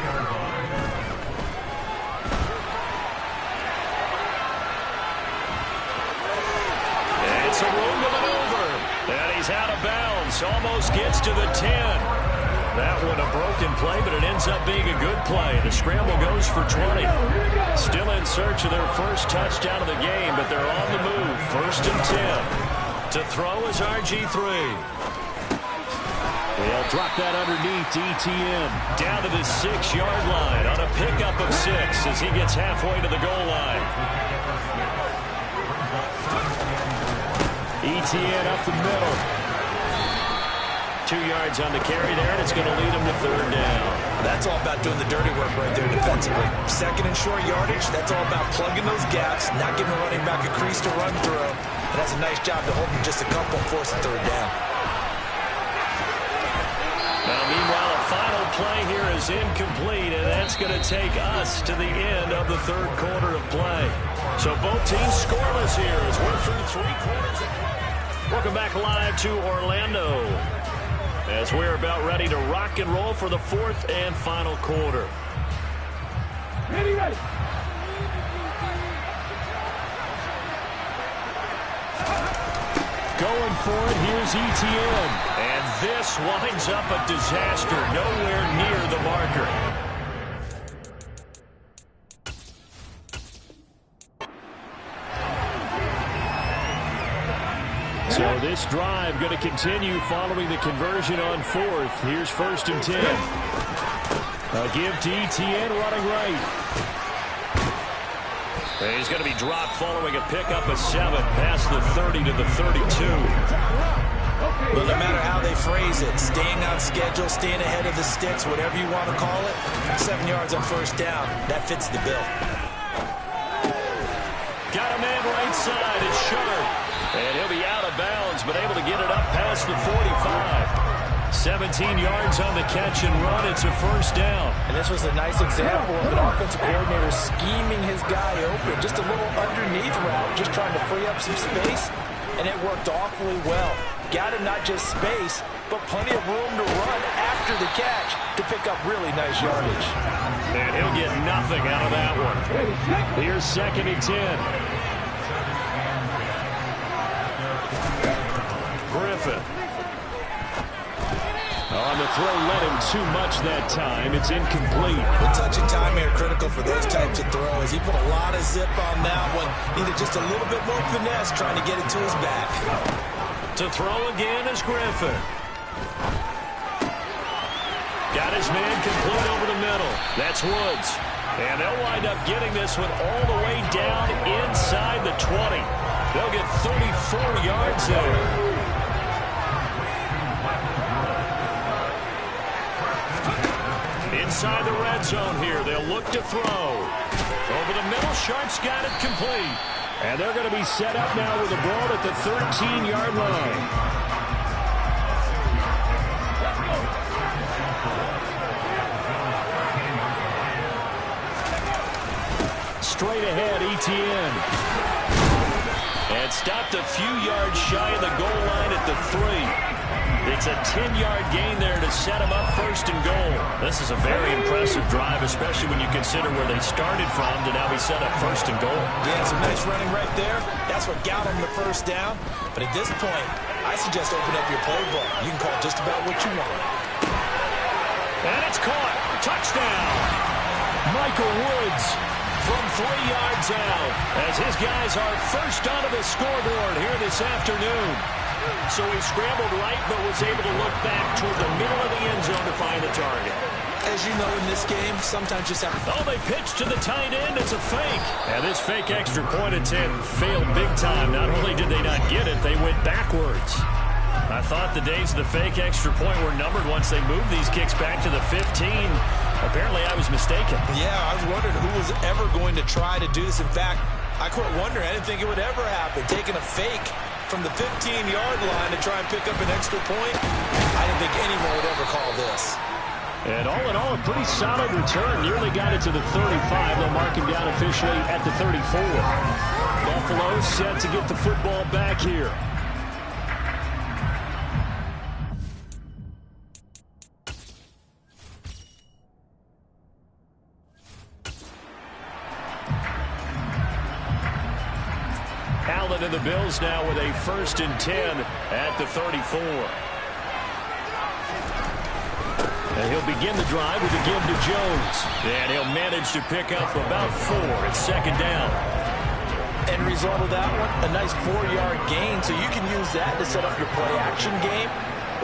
It's a room to maneuver. And he's out of bounds. Almost gets to the 10. That one a broken play, but it ends up being a good play. The scramble goes for 20. Still in search of their 1st touchdown of the game, but they're on the move. 1st and 10. To throw is RG3. They'll drop that underneath Etienne. Down to the 6-yard line on a pickup of 6 as he gets halfway to the goal line. Etienne up the middle. 2 yards on the carry there, and it's going to lead him to 3rd down. That's all about doing the dirty work right there defensively. 2nd and short yardage, that's all about plugging those gaps, not giving the running back a crease to run through. And that's a nice job to hold him just a couple and force a 3rd down. Now, meanwhile, a final play here is incomplete, and that's going to take us to the end of the 3rd quarter of play. So both teams scoreless here as we're through 3 quarters. Welcome back live to Orlando, as we're about ready to rock and roll for the 4th and final quarter. Ready. Going for it, here's Etienne. And this winds up a disaster, nowhere near the marker. So this drive going to continue following the conversion on 4th. Here's 1st and 10. A give to Etienne running right. And he's going to be dropped following a pickup of 7 past the 30 to the 32. Well, no matter how they phrase it, staying on schedule, staying ahead of the sticks, whatever you want to call it, 7 yards on 1st down, that fits the bill. Got a man right side. It's Sharp. And he'll be out of bounds, but able to get it up past the 45. 17 yards on the catch and run. It's a 1st down. And this was a nice example of an offensive coordinator scheming his guy open. Just a little underneath route, just trying to free up some space. And it worked awfully well. Got him not just space, but plenty of room to run after the catch to pick up really nice yardage. And he'll get nothing out of that one. Here's 2nd and 10. Griffin. On the throw, led him too much that time. It's incomplete. The touch and time here critical for those types of throws. He put a lot of zip on that one. Needed just a little bit more finesse trying to get it to his back. To throw again is Griffin. Got his man complete over the middle. That's Woods. And they'll wind up getting this one all the way down inside the 20. They'll get 34 yards there. Inside the red zone here, they'll look to throw. Over the middle, Sharp's got it complete. And they're going to be set up now with the ball at the 13-yard line. Straight ahead, Etienne. And stopped a few yards shy of the goal line at the 3. It's a 10-yard gain there to set them up first and goal. This is a very impressive drive, especially when you consider where they started from to now be set up first and goal. Yeah, some nice running right there. That's what got them the first down. But at this point, I suggest open up your playbook. You can call just about what you want. And it's caught. Touchdown. Michael Woods from 3 yards out as his guys are first onto the scoreboard here this afternoon. So he scrambled right but was able to look back toward the middle of the end zone to find the target. As you know in this game, sometimes just have... Oh, they pitched to the tight end. It's a fake. And this fake extra point attempt failed big time. Not only did they not get it, they went backwards. I thought the days of the fake extra point were numbered once they moved these kicks back to the 15. Apparently, I was mistaken. Yeah, I was wondering who was ever going to try to do this. In fact, I quit wondering. I didn't think it would ever happen. Taking a fake from the 15-yard line to try and pick up an extra point, I didn't think anyone would ever call this. And all in all, a pretty solid return. Nearly got it to the 35. They'll mark him down officially at the 34. Buffalo set to get the football back here. Allen and the Bills now with a 1st and 10 at the 34. And he'll begin the drive with a give to Jones. And he'll manage to pick up about 4. It's 2nd down. End result of that one, a nice 4-yard gain. So you can use that to set up your play-action game.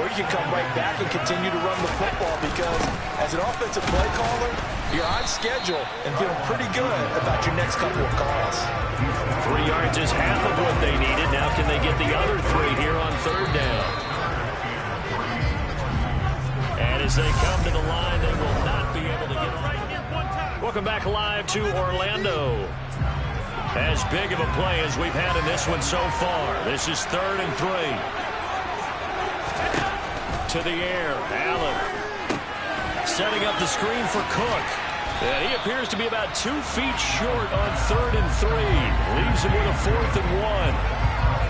Or you can come right back and continue to run the football because as an offensive play caller, you're on schedule and feeling pretty good about your next couple of calls. 3 yards is half of what they needed. Now can they get the other 3 here on 3rd down? And as they come to the line, they will not be able to get on. Welcome back live to Orlando. As big of a play as we've had in this one so far. This is 3rd and 3. To the air, Allen setting up the screen for Cook. And he appears to be about 2 feet short on 3rd and 3. Leaves him with a 4th and 1.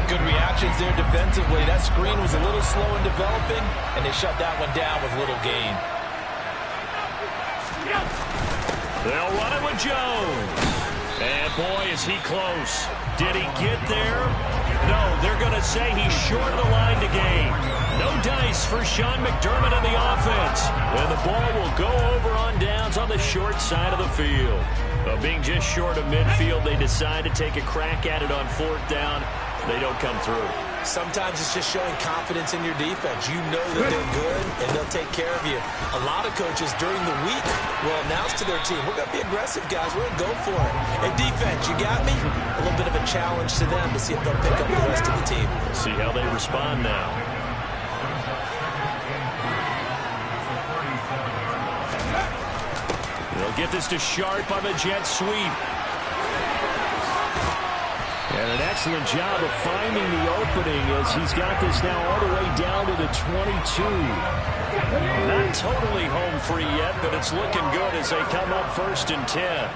Good reactions there defensively. That screen was a little slow in developing, and they shut that one down with little gain. They'll run it with Jones. And boy, is he close. Did he get there? No, they're going to say he's short of the line to gain. No dice for Sean McDermott in the offense. And the ball will go over on downs on the short side of the field. Being just short of midfield, they decide to take a crack at it on 4th down. They don't come through. Sometimes it's just showing confidence in your defense. You know that they're good, and they'll take care of you. A lot of coaches during the week will announce to their team, we're going to be aggressive, guys. We're going to go for it. Hey, defense, you got me? A little bit of a challenge to them to see if they'll pick up the rest of the team. See how they respond now. They'll get this to Sharp on the jet sweep. And an excellent job of finding the opening as he's got this now all the way down to the 22. Not totally home free yet, but it's looking good as they come up 1st and 10.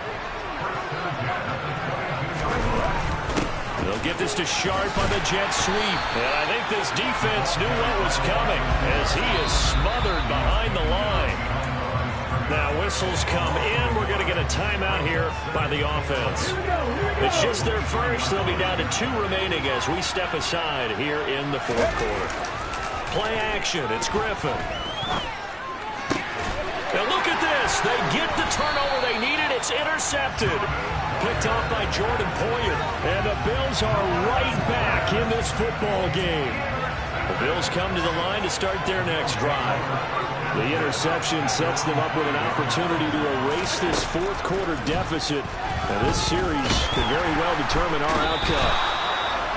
They'll get this to Sharp on the jet sweep. And I think this defense knew what was coming as he is smothered behind the line. Now whistles come in. We're going to get a timeout here by the offense. It's just their first. They'll be down to 2 remaining as we step aside here in the 4th quarter. Play action. It's Griffin. Now look at this. They get the turnover they needed. It's intercepted. Picked off by Jordan Poyer. And the Bills are right back in this football game. The Bills come to the line to start their next drive. The interception sets them up with an opportunity to erase this 4th quarter deficit. And this series could very well determine our outcome.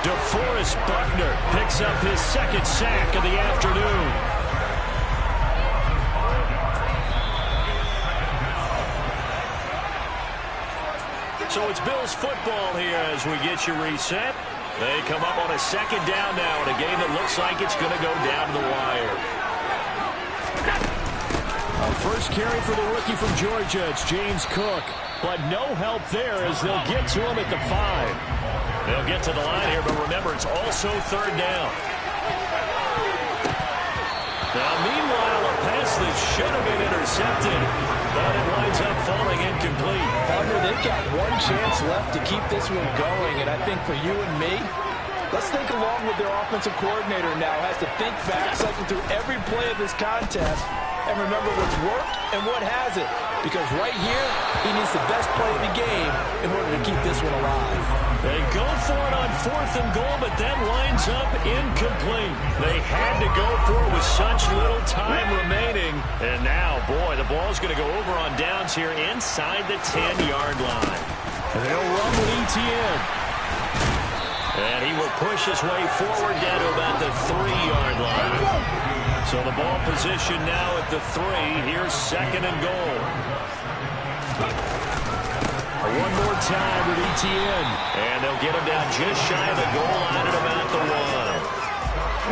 DeForest Buckner picks up his second sack of the afternoon. So it's Bills football here as we get you reset. They come up on a second down now in a game that looks like it's going to go down to the wire. First carry for the rookie from Georgia. It's James Cook. But no help there as they'll get to him at the 5. They'll get to the line here, but remember, it's also third down. Now, meanwhile, a pass that should have been intercepted, but it winds up falling incomplete. Partner, they've got one chance left to keep this one going, and I think for you and me, let's think along with their offensive coordinator now. Has to think back, cycle through every play of this contest, and remember what's worked and what hasn't. Because right here, he needs the best play of the game in order to keep this one alive. They go for it on 4th and goal, but that winds up incomplete. They had to go for it with such little time remaining. And now, boy, the ball's going to go over on downs here inside the 10-yard line. And they'll run with Etienne. And he will push his way forward down to about the 3-yard line. So the ball position now at the 3. Here's 2nd and goal. One more time with Etienne. And they'll get him down just shy of the goal line at about the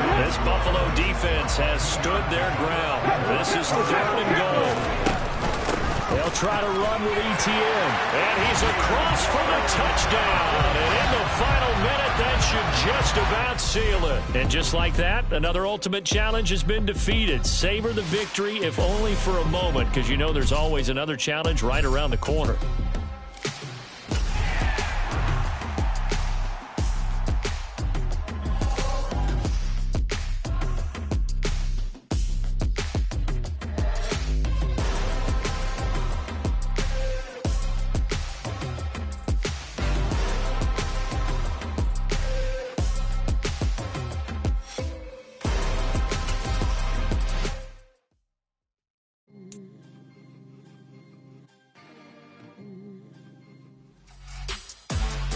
1. This Buffalo defense has stood their ground. This is 3rd and goal. They'll try to run with Etienne. And he's across for the touchdown. And in the final minute, that should just about seal it. And just like that, another ultimate challenge has been defeated. Savor the victory, if only for a moment, because you know there's always another challenge right around the corner.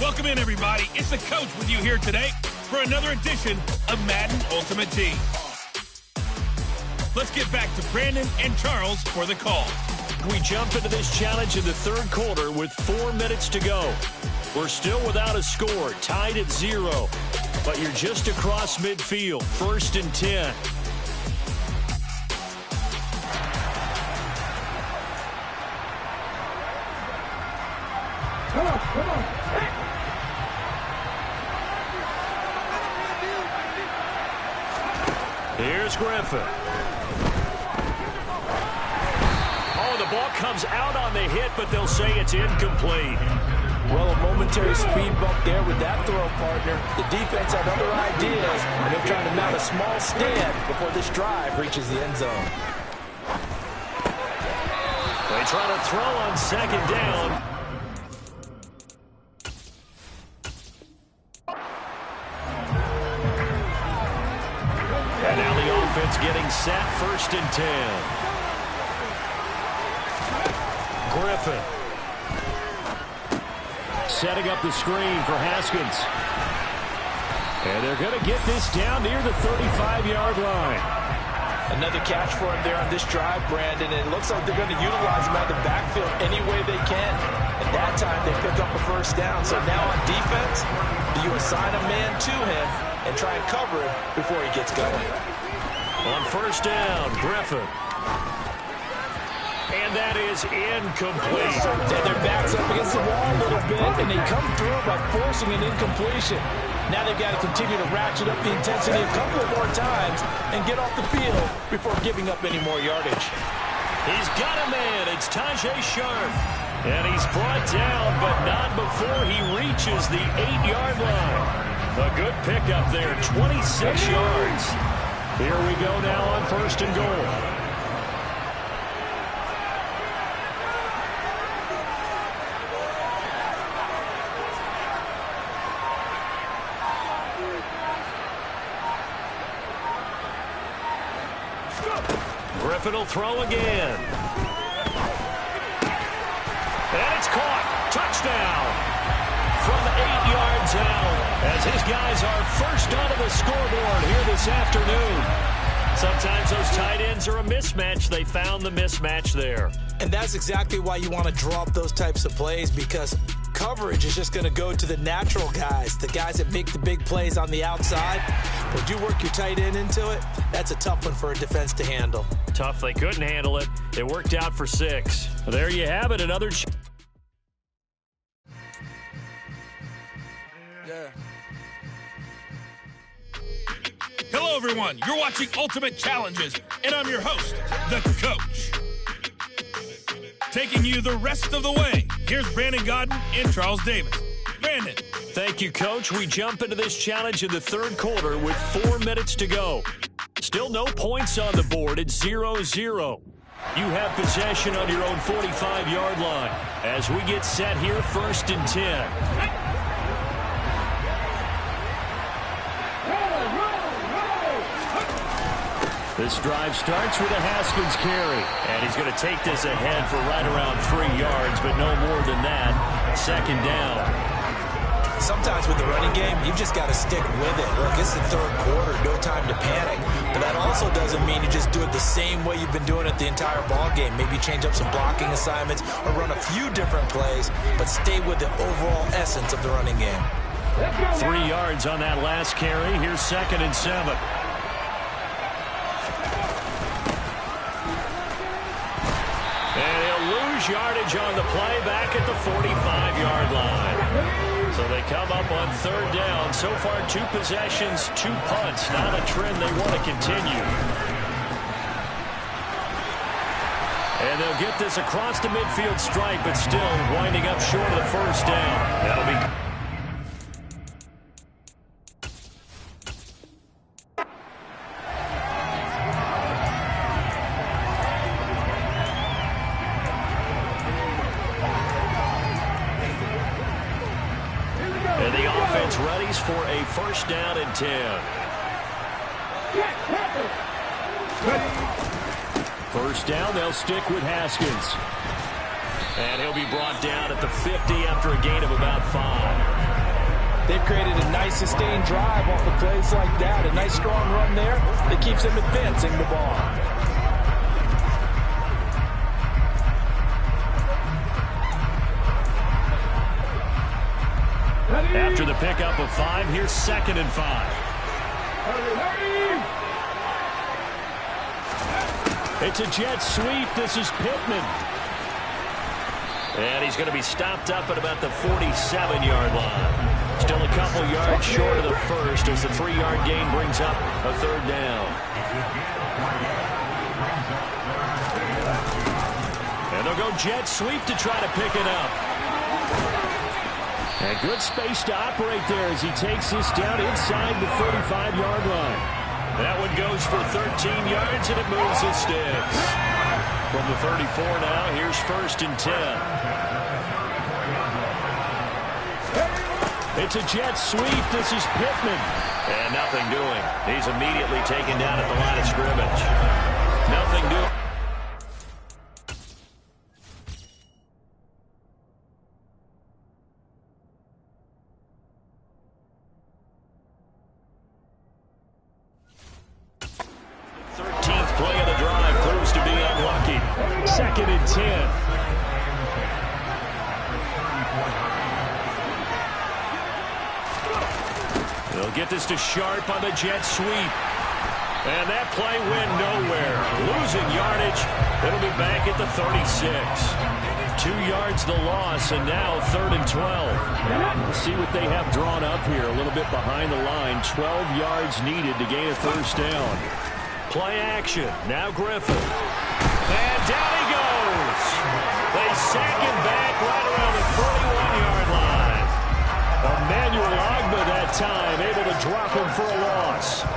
Welcome in, everybody. It's the coach with you here today for another edition of Madden Ultimate Team. Let's get back to Brandon and Charles for the call. We jump into this challenge in the 3rd quarter with 4 minutes to go. We're still without a score, tied at 0. But you're just across midfield, 1st and 10. Come on. Here's Griffin. Oh, the ball comes out on the hit, but they'll say it's incomplete. Well, a momentary speed bump there with that throw, partner. The defense had other ideas, and they're trying to mount a small stand before this drive reaches the end zone. They try to throw on 2nd down. And now the offense getting set, 1st and 10. Griffin. Setting up the screen for Haskins. And they're going to get this down near the 35-yard line. Another catch for him there on this drive, Brandon. And it looks like they're going to utilize him out of the backfield any way they can. At that time, they pick up a 1st down. So now on defense, do you assign a man to him and try and cover it before he gets going? On 1st down, Griffin. And that is incomplete. And their back's up against the wall a little bit, and they come through by forcing an incompletion. Now they've got to continue to ratchet up the intensity a couple of more times and get off the field before giving up any more yardage. He's got a man. It's Tajay Sharp. And he's brought down, but not before he reaches the 8-yard line. A good pickup there, 26 yards. Here we go now on 1st and goal. Griffin will throw again. And it's caught. Touchdown. From 8 yards out. as his guys are first onto the scoreboard here this afternoon. Sometimes those tight ends are a mismatch. They found the mismatch there. And that's exactly why you want to draw up those types of plays, because coverage is just going to go to the natural guys, the guys that make the big plays on the outside. Would you work your tight end into it? That's a tough one for a defense to handle. Tough. They couldn't handle it. It worked out for 6. There you have it. Another. Hello, everyone. You're watching Ultimate Challenges, and I'm your host, The Coach. Taking you the rest of the way, here's Brandon Godden and Charles Davis. Brandon. Thank you, Coach. We jump into this challenge in the third quarter with 4 minutes to go. Still no points on the board. It's 0-0. You have possession on your own 45-yard line as we get set here, 1st and 10. This drive starts with a Haskins carry, and he's going to take this ahead for right around 3 yards, but no more than that. 2nd down. Sometimes with the running game, you've just got to stick with it. Look, it's the third quarter, no time to panic. But that also doesn't mean you just do it the same way you've been doing it the entire ball game. Maybe change up some blocking assignments or run a few different plays, but stay with the overall essence of the running game. 3 yards on that last carry. Here's 2nd and 7. Yardage on the play back at the 45-yard line. So they come up on 3rd down. So far, 2 possessions, 2 punts. Not a trend they want to continue. And they'll get this across the midfield stripe, but still winding up short of the 1st down. That'll be... readies for a 1st down and 10. 1st down, they'll stick with Haskins. And he'll be brought down at the 50 after a gain of about 5. They've created a nice sustained drive off of plays like that. A nice strong run there that keeps them advancing the ball. After the pickup of 5, here's 2nd and 5. It's a jet sweep. This is Pittman. And he's going to be stopped up at about the 47-yard line. Still a couple yards short of the 1st as the 3-yard gain brings up a 3rd down. And they'll go jet sweep to try to pick it up. And good space to operate there as he takes this down inside the 35-yard line. That one goes for 13 yards, and it moves the sticks. From the 34 now, here's 1st and 10. It's a jet sweep. This is Pittman. And nothing doing. He's immediately taken down at the line of scrimmage. Nothing doing. Play of the drive proves to be unlucky. 2nd and 10. They'll get this to Sharp on the jet sweep. And that play went nowhere. Losing yardage. It'll be back at the 36. 2 yards the loss, and now 3rd and 12. Let's see what they have drawn up here. A little bit behind the line. 12 yards needed to gain a 1st down. Play action. Now Griffin. And down he goes. They sack him back right around the 41-yard line. Emmanuel Ogba that time able to drop him for a loss.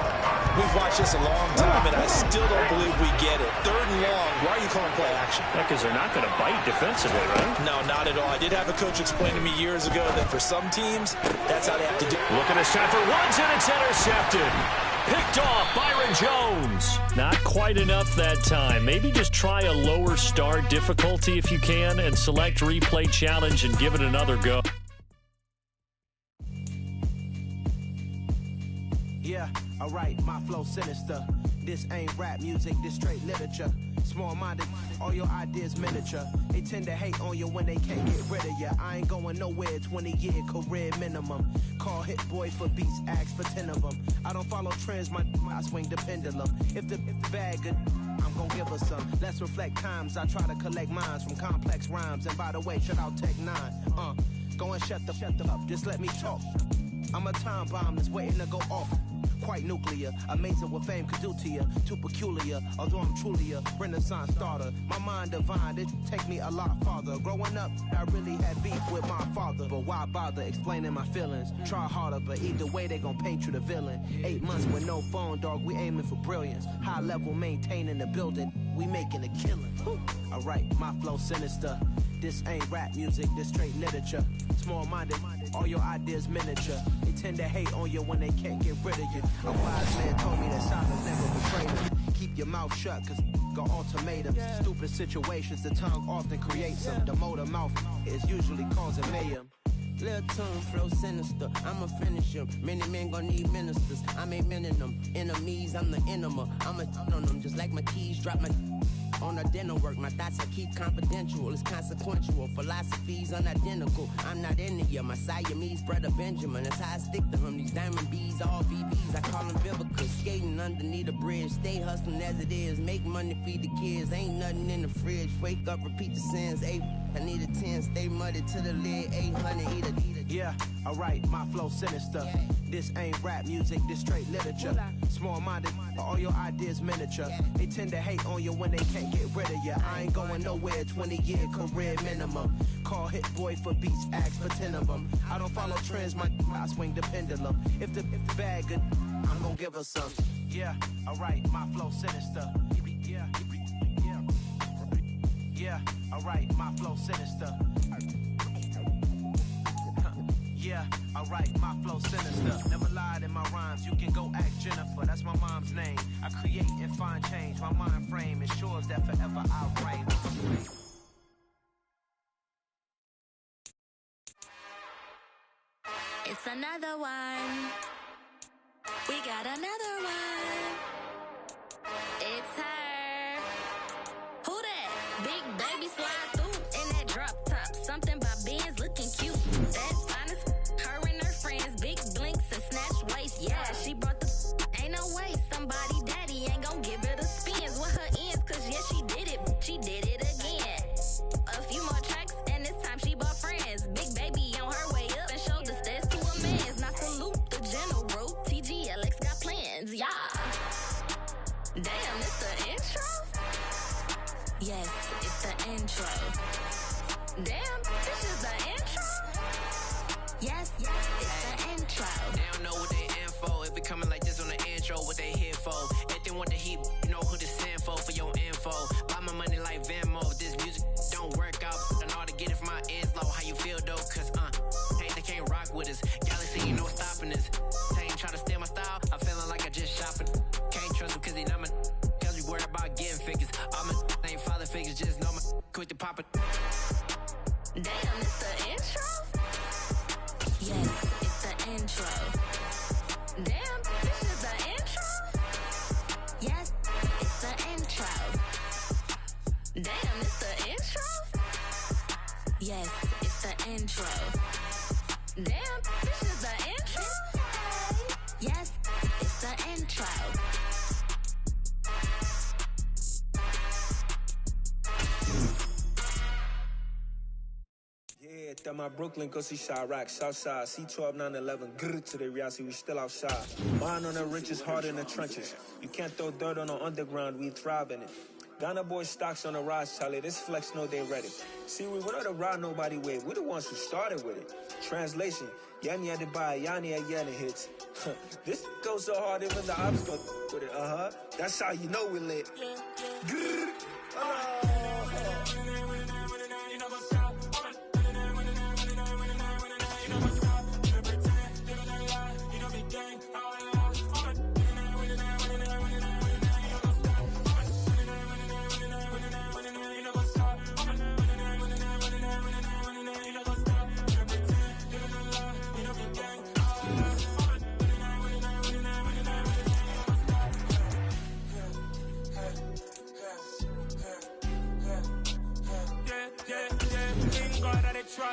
We've watched this a long time, and I still don't believe we get it. 3rd and long. Why are you calling play action? Yeah, because they're not going to bite defensively, right? No, not at all. I did have a coach explain to me years ago that for some teams, that's how they have to do it. Look at this time for Woods, and it's intercepted. Picked off Byron Jones. Not quite enough that time. Maybe just try a lower start difficulty if you can and select replay challenge and give it another go. Yeah, alright, my flow sinister. This ain't rap music, this straight literature. Small-minded, all your ideas miniature. They tend to hate on you when they can't get rid of you. I ain't going nowhere, 20-year career minimum. Call hit boy for beats, ask for 10 of them. I don't follow trends, I swing the pendulum. If the bag good, I'm gon' give her some. Let's reflect times, I try to collect minds from complex rhymes. And by the way, shout out Tech 9. Go and shut the up, just let me talk. I'm a time bomb that's waiting to go off. Quite nuclear, amazing what fame could do to you. Too peculiar, although I'm truly a Renaissance starter. My mind divine, it take me a lot farther. Growing up, I really had beef with my father. But why bother explaining my feelings? Try harder, but either way they gon' paint you the villain. 8 months with no phone, dog, we aiming for brilliance. High level maintaining the building, we making a killing. Alright, my flow sinister. This ain't rap music, this straight literature. Small-minded, all your ideas miniature. They tend to hate on you when they can't get rid of you. A wise man told me that silence never betrayed him. Keep your mouth shut, cause got ultimatums. Stupid situations, the tongue often creates them. The motor mouth is usually causing mayhem. Lil' tune, flow sinister, I'ma finish him. Many men gon' need ministers, I'm aiming them. Enemies, I'm the enema. I'ma on them, just like my keys, drop my on the dinner work. My thoughts I keep confidential, it's consequential. Philosophies unidentical, I'm not into you. My Siamese brother Benjamin, that's how I stick to him. These diamond B's, all BBs, I call them Vivica. Skating underneath a bridge, stay hustling as it is. Make money, feed the kids, ain't nothing in the fridge. Wake up, repeat the sins, I need a 10, stay muddy to the lid, 800, eat a. Yeah, alright, my flow sinister. This ain't rap music, this straight literature. Small-minded, all your ideas miniature. They tend to hate on you when they can't get rid of you. I ain't going nowhere, 20-year career minimum. Call hit boy for beats, ask for 10 of them. I don't follow trends, I swing the pendulum. If the bag good, I'm gon' give her some. Yeah, alright, my flow sinister. Yeah, alright, my flow sinister. Yeah, alright, my flow sinister. Never lied in my rhymes, you can go ask Jennifer. That's my mom's name. I create and find change. My mind frame ensures that forever I'll reign. It's another one. We got another one. It's her. Who that? Big baby slide through in that drop top. Something by Benz looking cute. That's honest. Her and her friends, big blinks and snatch waist. Yeah, she brought the. Ain't no way somebody daddy ain't gon' give her the spins with her ends. Cause yeah, she did it. She did it again. A few more tracks and this time she bought friends. Big baby on her way up and showed the stairs to a man's. Now salute the general. TGLX got plans, yeah. Damn, it's the intro? Yes, it's the intro. Damn, this is the intro? Yes, it's the intro. They don't know what they in for. If it coming like this on the intro, what they here for? If they want the heat, you know who to send for your info. Buy my money like Venmo. If this music don't work out, I know how to get it from my ends low. How you feel though? Cause hey, they can't rock with us. Galaxy, you know stopping this. They ain't trying to steal my style. I'm feeling like I just shopping. Can't trust them cause they not my. Cause we worried about getting figures. All my ain't father figures, just know my quick to pop it. Damn, it's the intro? Yes, it's the intro. Damn, this is the intro? Yes, it's the intro. Damn, it's the intro? Yes, it's the intro. Damn, this is the intro? Yes, it's the intro. Yeah, that my Brooklyn, go see Chirac, Southside, C12, 911, grrr to the reality, we still outside. Mine on the riches, hard in the trenches. You can't throw dirt on the underground, we thrive in it. Ghana boys stocks on the rise, Charlie, this flex know they ready. See, we went on the ride nobody with, we're the ones who started with it. Translation, Yanni had to buy, Yanni had Yanni hits. This goes so hard, even the ops go with it, That's how you know we lit. Grrr,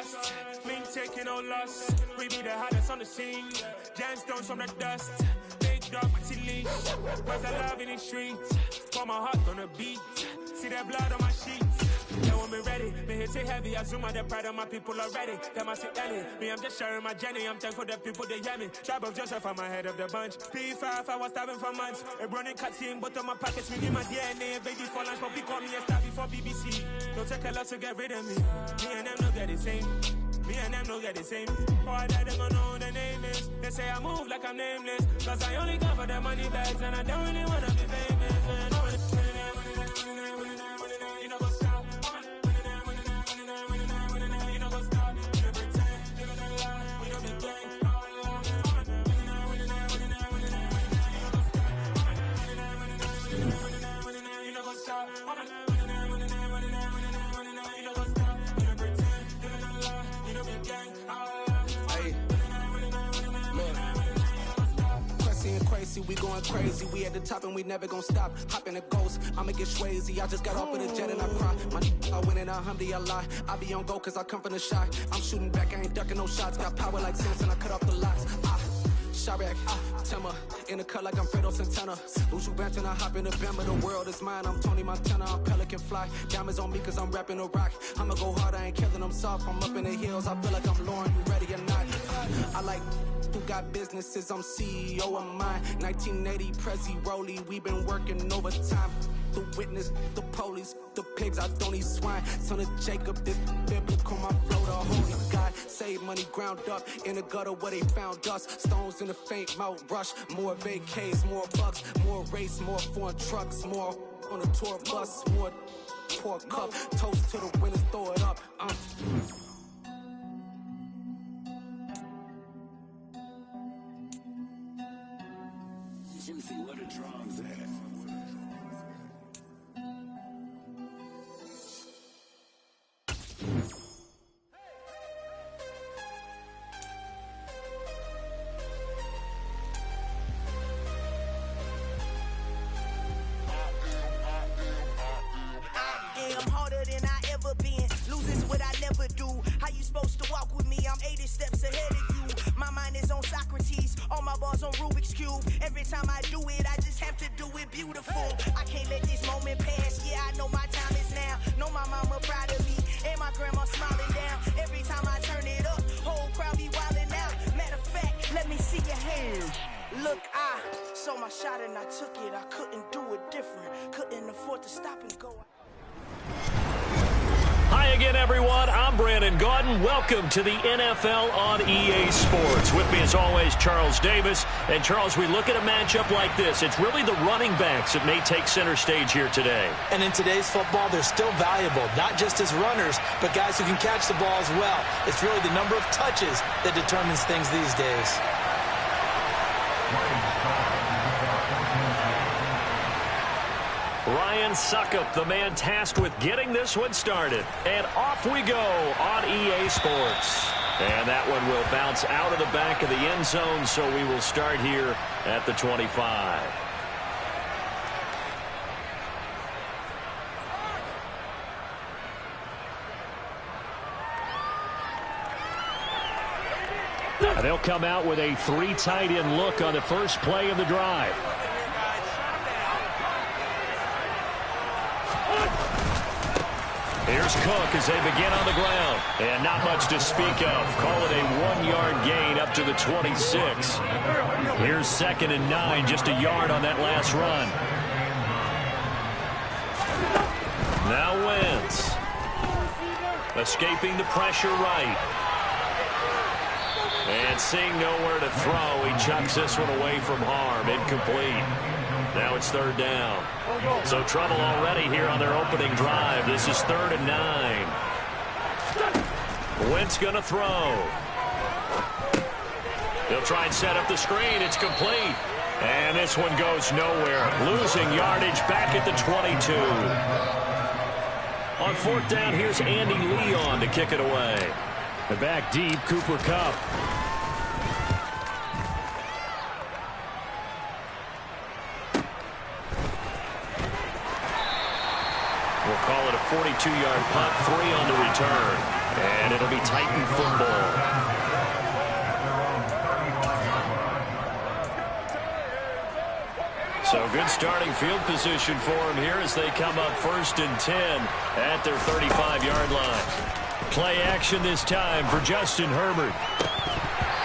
trust. We ain't taking no loss. We be the hottest on the scene. Gemstones from the dust. Big dog, pretty leash. Where's the love in the streets? Pour my heart on the beat. See that blood on my sheets. Now when me ready, me hit it heavy. I zoom out the pride of my people already. Them I see Ellie. Me, I'm just sharing my journey. I'm thankful the people they hear me. Tribe of Joseph, I'm ahead of the bunch. P5, I was starving for months. A running cutscene, but on my pockets, me give my DNA. Baby for lunch, but we call me a star before BBC. Don't take a lot to get rid of me. Me and them no get the same. Me and them no get the same. For I die, they gon' know who the name is. They say I move like I'm nameless. Cause I only come for the money bags. And I don't really wanna be famous, man. You know what's up? You know what's up? You know pretend. You know that lie. We don't be gang. You know what's up? Crazy, we going crazy. We at the top and we never gonna stop. Hop in a ghost, I'ma get swayzy. I just got off of the jet and I cry. I win in a Humvee, I lie. I be on go cause I come from the shot. I'm shooting back, I ain't ducking no shots. Got power like Samson, I cut off the locks. Sharek, Timmer, in the cut like I'm Fredo Santana. Lose you bench and I hop in the Bama. The world is mine, I'm Tony Montana. I'm Pelican Fly, diamonds on me cause I'm rapping a rock. I'ma go hard, I ain't killing them soft. I'm up in the hills, I feel like I'm Lauren, you ready or not? I like who got businesses, I'm CEO of mine. 1980 Prezi Rolly, we been working overtime. The witness, the police, the pigs, I don't eat swine. Son of Jacob, this biblical, my flow, the holy God. Save money ground up in the gutter where they found us. Stones in the faint mouth rush. More vacays, more bucks, more race, more foreign trucks, more on a tour bus, more pour cup. Toast to the winners, throw it up. Juicy, what a drums at. I'm harder than I ever been. Losing's what I never do. How you supposed to walk with me? I'm 80 steps ahead of you. My mind is on Socrates. All my bars on Rubik's Cube. Every time I do it, I just have to do it beautiful. I can't let this moment pass. Yeah, I know my time is now. Know my mama proud of me. And my grandma smiling down. Every time I turn it up, whole crowd be wildin' out. Matter of fact, let me see your hands. Look, I saw my shot and I took it. I couldn't do it different. Couldn't afford to stop and go. Hi again, everyone. I'm Brandon Gaudin. Welcome to the NFL on EA Sports. With me, as always, Charles Davis. And, Charles, we look at a matchup like this. It's really the running backs that may take center stage here today. And in today's football, they're still valuable, not just as runners, but guys who can catch the ball as well. It's really the number of touches that determines things these days. Ryan Suckup, the man tasked with getting this one started. And off we go on EA Sports. And that one will bounce out of the back of the end zone, so we will start here at the 25. They'll come out with a 3 tight end look on the first play of the drive. Here's Cook as they begin on the ground. And not much to speak of. Call it a 1-yard gain up to the 26. Here's 2nd and 9, just a yard on that last run. Now Wentz. Escaping the pressure right. And seeing nowhere to throw, he chucks this one away from harm. Incomplete. Now it's 3rd down. So trouble already here on their opening drive. This is 3rd and 9. Wentz going to throw. He'll try and set up the screen. It's complete. And this one goes nowhere. Losing yardage back at the 22. On 4th down, here's Andy Leon to kick it away. The back deep, Cooper Kupp. We'll call it a 42-yard punt, 3 on the return. And it'll be Titan football. So good starting field position for him here as they come up 1st and 10 at their 35-yard line. Play action this time for Justin Herbert.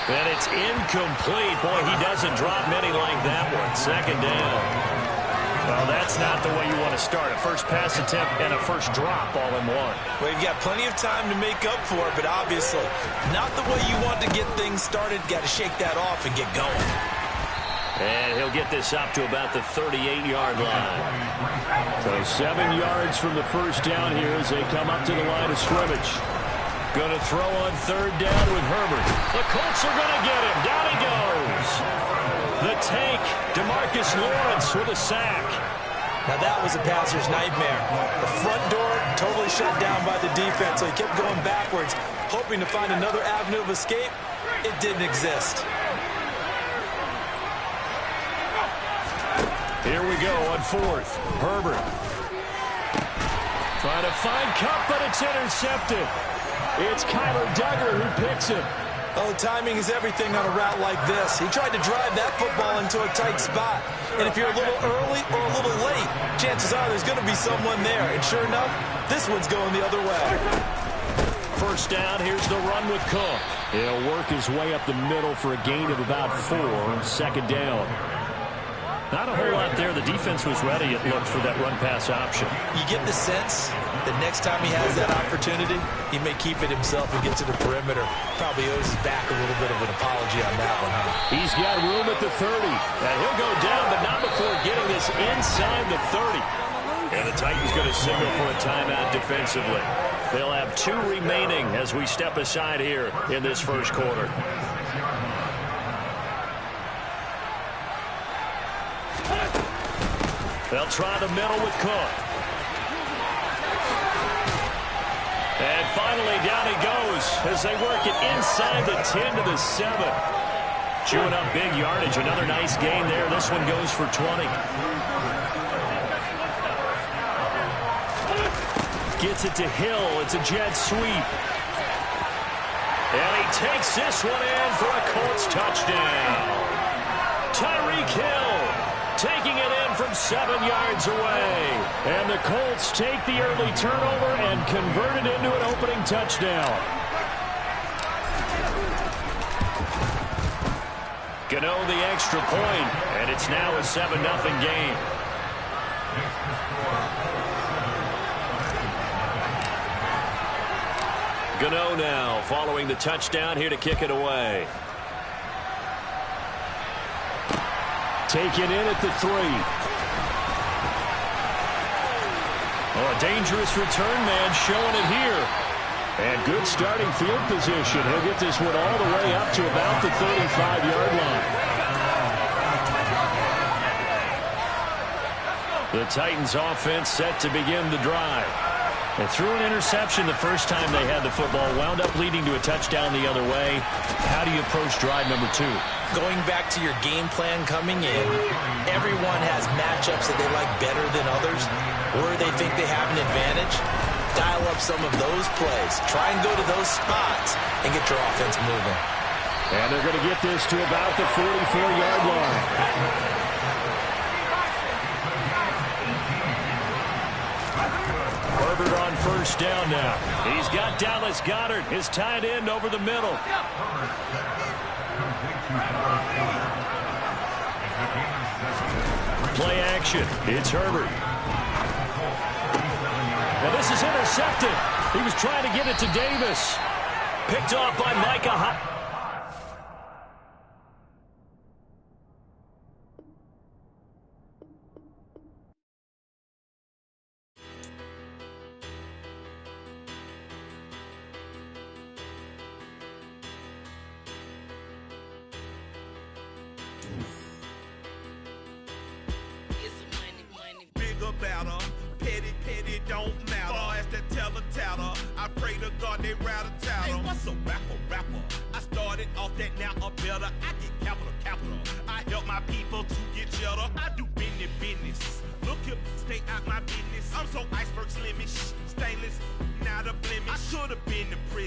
And it's incomplete. Boy, he doesn't drop many like that one. 2nd down. Well, that's not the way you want to start. A first pass attempt and a first drop all in one. Well, you've got plenty of time to make up for it, but obviously not the way you want to get things started. Got to shake that off and get going. And he'll get this up to about the 38-yard line. So 7 yards from the first down here as they come up to the line of scrimmage. Going to throw on 3rd down with Herbert. The Colts are going to get him. Down he goes. The tank, DeMarcus Lawrence with a sack. Now that was a passer's nightmare. The front door totally shut down by the defense, so he kept going backwards, hoping to find another avenue of escape. It didn't exist. Here we go on 4th. Herbert. Trying to find Kupp, but it's intercepted. It's Kyler Duggar who picks it. Oh, timing is everything on a route like this. He tried to drive that football into a tight spot. And if you're a little early or a little late, chances are there's going to be someone there. And sure enough, this one's going the other way. 1st down, here's the run with Cook. He'll work his way up the middle for a gain of about 4. 2nd down. Not a whole lot there. The defense was ready, it looked, for that run-pass option. You get the sense that next time he has that opportunity, he may keep it himself and get to the perimeter. Probably owes his back a little bit of an apology on that one, huh? He's got room at the 30. And he'll go down, but not before getting this inside the 30. And the Titans going to signal for a timeout defensively. They'll have 2 remaining as we step aside here in this first quarter. They'll try the middle with Cook. And finally, down he goes as they work it inside the 10 to the 7. Chewing up big yardage. Another nice gain there. This one goes for 20. Gets it to Hill. It's a jet sweep. And he takes this one in for a Colts touchdown. Tyreek Hill taking it in from 7 yards away. And the Colts take the early turnover and convert it into an opening touchdown. Gano the extra point, and it's now a 7-0 game. Gano now following the touchdown here to kick it away. Taken in at the 3. Oh, a dangerous return man showing it here. And good starting field position. He'll get this one all the way up to about the 35-yard line. The Titans offense set to begin the drive. They threw an interception the first time they had the football, wound up leading to a touchdown the other way. How do you approach drive number 2? Going back to your game plan coming in, everyone has matchups that they like better than others, or they think they have an advantage. Dial up some of those plays. Try and go to those spots and get your offense moving. And they're going to get this to about the 44-yard line. Herbert on first down now. He's got Dallas Goedert, his tight end, over the middle. Play action. It's Herbert. Now this is intercepted. He was trying to get it to Davis. Picked off by Micah Hyde. Better, petty don't matter. Far as the teller, I pray to God they rattle tattle. Hey, what's a rapper? I started off that, now I'm better. I get capital. I help my people to get cheddar. I do business. Look here, stay out my business. I'm so iceberg slimish, stainless, not a blemish. I could have been to prison.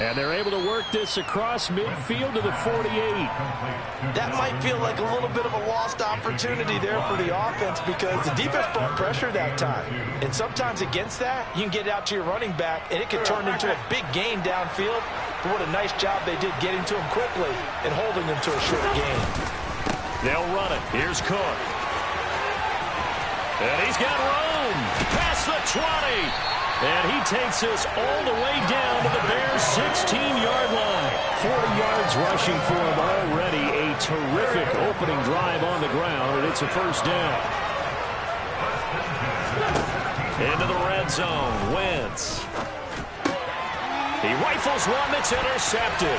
And they're able to work this across midfield to the 48. That might feel like a little bit of a lost opportunity there for the offense because the defense brought pressure that time. And sometimes against that, you can get out to your running back, and it could turn into a big gain downfield. But what a nice job they did getting to him quickly and holding him to a short gain. They'll run it. Here's Cook. And he's got room. Past the 20. And he takes us all the way down to the Bears' 16-yard line. 40 yards rushing for him already. A terrific opening drive on the ground, and it's a first down. Into the red zone. Wentz. He rifles one that's intercepted.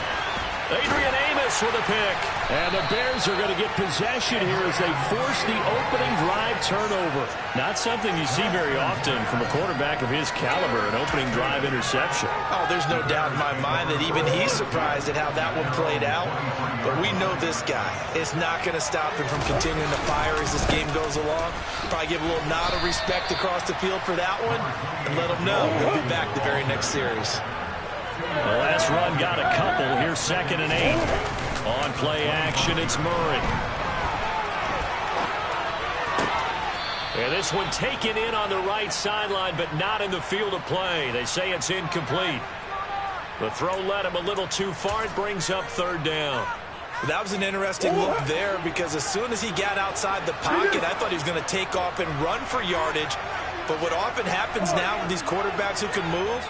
Adrian Amos with a pick. And the Bears are going to get possession here as they force the opening drive turnover. Not something you see very often from a quarterback of his caliber, an opening drive interception. Oh, there's no doubt in my mind that even he's surprised at how that one played out. But we know this guy is not going to stop him from continuing to fire as this game goes along. Probably give a little nod of respect across the field for that one and let him know he'll be back the very next series. The last run got a couple. Here's 2nd and 8. On play action, it's Murray. And this one taken in on the right sideline, but not in the field of play. They say it's incomplete. The throw led him a little too far. It brings up 3rd down. That was an interesting look there because as soon as he got outside the pocket, I thought he was going to take off and run for yardage. But what often happens now with these quarterbacks who can move,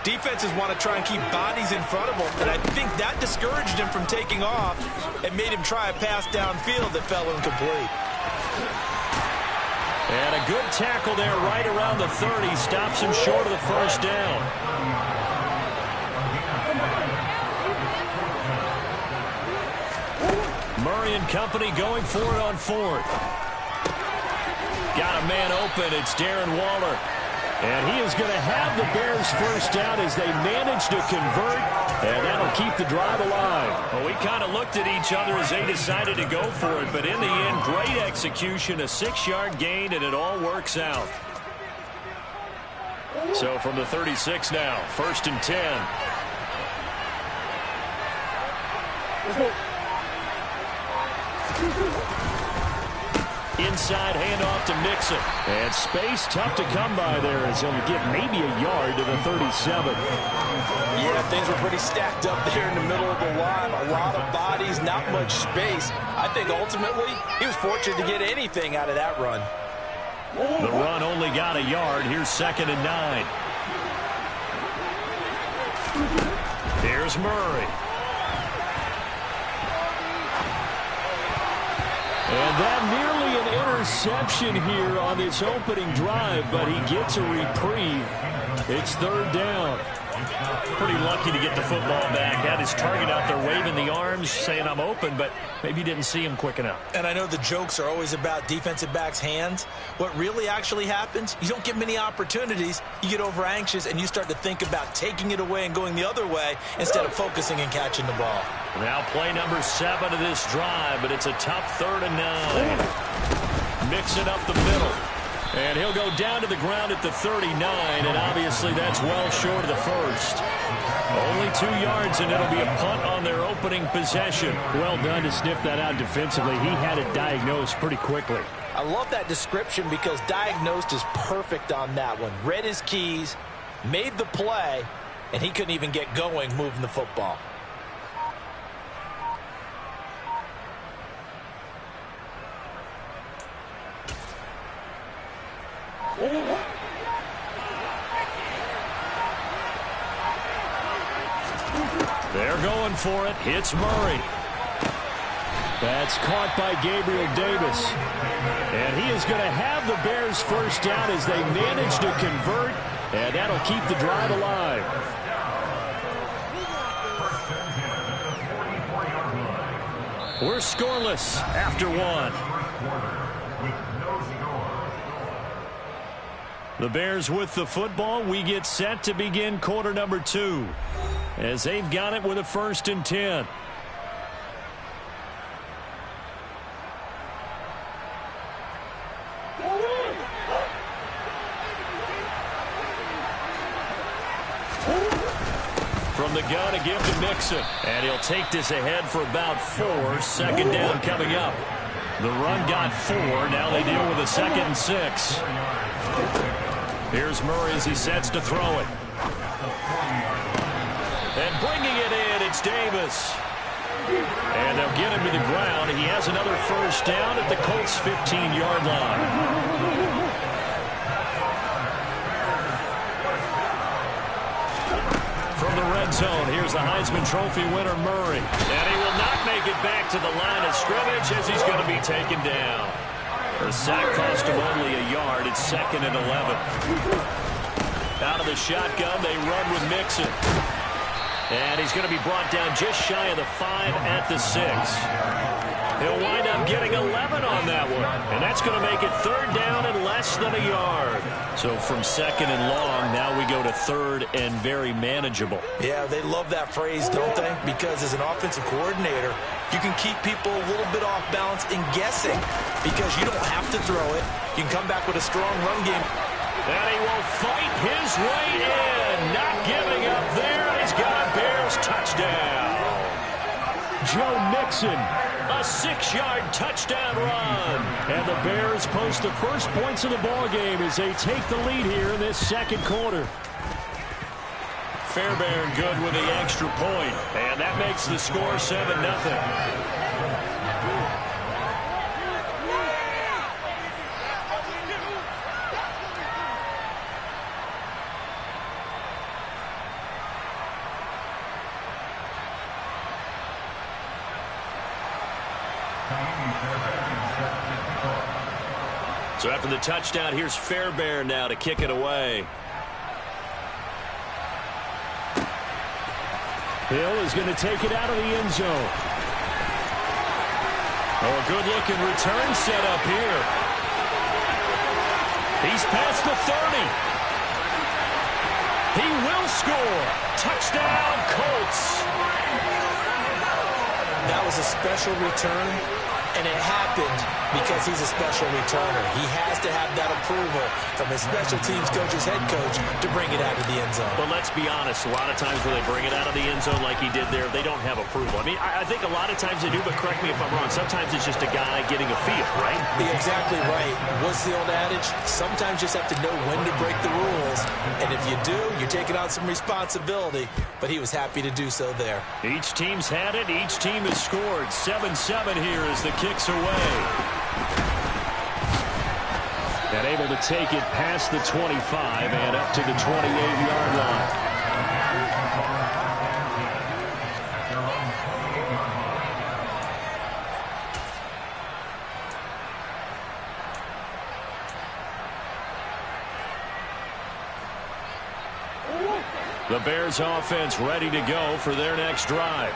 defenses want to try and keep bodies in front of him, and I think that discouraged him from taking off and made him try a pass downfield that fell incomplete. And a good tackle there right around the 30. Stops him short of the first down. Murray and company going for it on 4th. Got a man open. It's Darren Waller. And he is going to have the Bears first down as they manage to convert, and that'll keep the drive alive. Well, we kind of looked at each other as they decided to go for it, but in the end, great execution, a 6-yard gain, and it all works out. So from the 36 now, 1st and 10. Inside handoff to Mixon. And space tough to come by there as he'll get maybe a yard to the 37. Yeah, things were pretty stacked up there in the middle of the line. A lot of bodies, not much space. I think ultimately he was fortunate to get anything out of that run. The run only got a yard. Here's 2nd and 9. Here's Murray. And that nearly an interception here on this opening drive, but he gets a reprieve. It's 3rd down. Pretty lucky to get the football back. Had his target out there waving the arms, saying I'm open, but maybe didn't see him quick enough. And I know the jokes are always about defensive backs' hands. What really actually happens, you don't get many opportunities. You get over anxious, and you start to think about taking it away and going the other way instead of focusing and catching the ball. Now play number 7 of this drive, but it's a tough 3rd and 9. Mixing up the middle. And he'll go down to the ground at the 39, and obviously that's well short of the first. Only 2 yards, and it'll be a punt on their opening possession. Well done to sniff that out defensively. He had it diagnosed pretty quickly. I love that description because diagnosed is perfect on that one. Read his keys, made the play, and he couldn't even get going moving the football. They're going for it. Hits Murray. That's caught by Gabriel Davis. And he is going to have the Bears first down as they manage to convert, and that'll keep the drive alive. We're scoreless after 1. The Bears with the football. We get set to begin quarter number 2 as they've got it with a 1st and 10. From the gun, a give to Mixon. And he'll take this ahead for about 4. Second down coming up. The run got 4. Now they deal with a 2nd and 6. Here's Murray as he sets to throw it. And bringing it in, it's Davis. And they'll get him to the ground. He has another first down at the Colts' 15-yard line. From the red zone, here's the Heisman Trophy winner, Murray. And he will not make it back to the line of scrimmage as he's going to be taken down. The sack cost him only a yard. It's 2nd and 11. Out of the shotgun, they run with Mixon. And he's going to be brought down just shy of the 5 at the 6. He'll wind up getting 11 on that one. And that's going to make it 3rd down and less than a yard. So from 2nd and long, now we go to 3rd and very manageable. Yeah, they love that phrase, don't they? Because as an offensive coordinator, you can keep people a little bit off balance in guessing because you don't have to throw it. You can come back with a strong run game. And he will fight his way in. Not giving up there. He's got a Bears touchdown. Joe Mixon, a 6-yard touchdown run. And the Bears post the first points of the ballgame as they take the lead here in this 2nd quarter. Fairbairn good with the extra point. And that makes the score 7-0. So after the touchdown, here's Fairbairn now to kick it away. Hill is going to take it out of the end zone. Oh, good-looking return set up here. He's past the 30. He will score. Touchdown, Colts. That was a special return, and it happened because he's a special returner. He has to have that approval from his special teams coach's head coach to bring it out of the end zone. But let's be honest, a lot of times when they bring it out of the end zone like he did there, they don't have approval. I mean, I think a lot of times they do, but correct me if I'm wrong. Sometimes it's just a guy getting a feel, right? You're exactly right. What's the old adage? Sometimes you just have to know when to break the rules. And if you do, you're taking on some responsibility. But he was happy to do so there. Each team's had it. Each team has scored. 7-7 here as the kick's away. And able to take it past the 25 and up to the 28-yard line. The Bears offense ready to go for their next drive.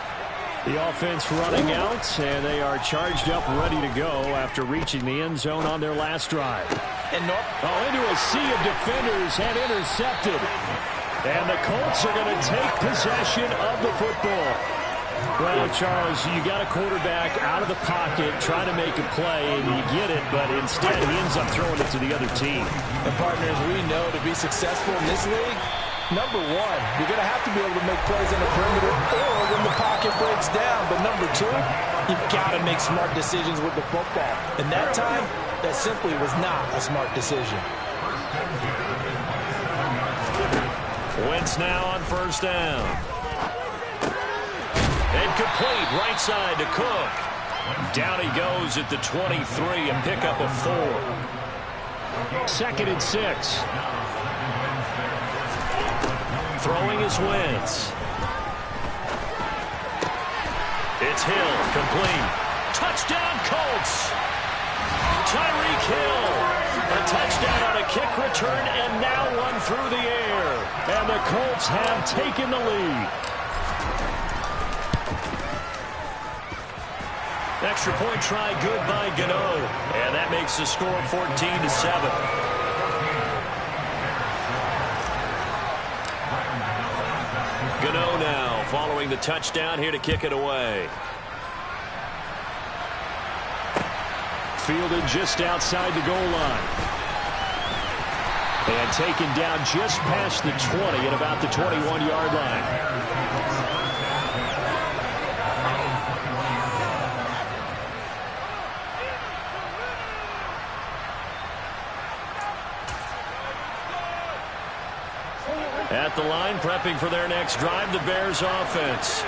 The offense running out, and they are charged up, ready to go after reaching the end zone on their last drive. And into a sea of defenders and intercepted. And the Colts are going to take possession of the football. Well, Charles, you got a quarterback out of the pocket trying to make a play, and you get it, but instead he ends up throwing it to the other team. And partners, we know to be successful in this league, number one, you're going to have to be able to make plays on the perimeter or when the pocket breaks down. But number two, you've got to make smart decisions with the football. And that time, that simply was not a smart decision. Wentz now on first down. And complete right side to Cook. Down he goes at the 23, a pickup of 4. 2nd and 6. Throwing is Wentz. It's Hill, complete. Touchdown, Colts. Tyreek Hill. A touchdown on a kick return and now one through the air. And the Colts have taken the lead. Extra point try good by Gano. And that makes the score 14-7. Gano now following the touchdown here to kick it away. Fielded just outside the goal line. And taken down just past the 20 at about the 21-yard line. At the line, prepping for their next drive, the Bears offense.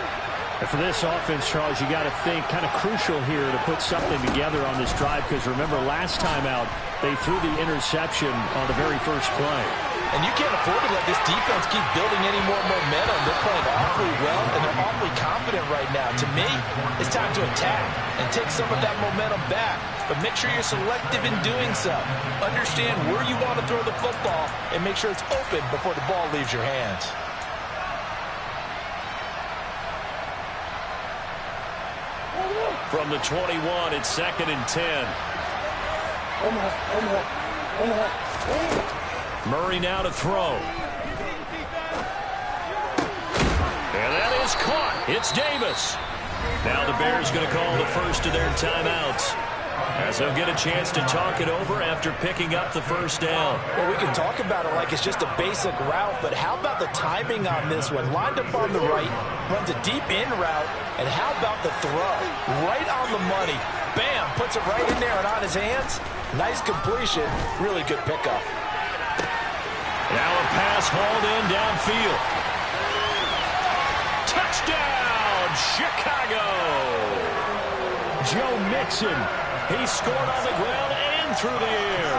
And for this offense, Charles, you got to think kind of crucial here to put something together on this drive, because remember, last time out, they threw the interception on the very first play. And you can't afford to let this defense keep building any more momentum. They're playing awfully well, and they're awfully confident right now. To me, it's time to attack and take some of that momentum back. But make sure you're selective in doing so. Understand where you want to throw the football and make sure it's open before the ball leaves your hands. From the 21, it's 2nd and 10. Murray now to throw. And that is caught. It's Davis. Now the Bears going to call the first of their timeouts, as they'll get a chance to talk it over after picking up the first down. Well, we can talk about it like it's just a basic route, but how about the timing on this one? Lined up on the right, runs a deep in route, and how about the throw? Right on the money. Bam, puts it right in there and on his hands. Nice completion. Really good pickup. Now a pass hauled in downfield. Touchdown, Chicago! Joe Mixon. He scored on the ground and through the air.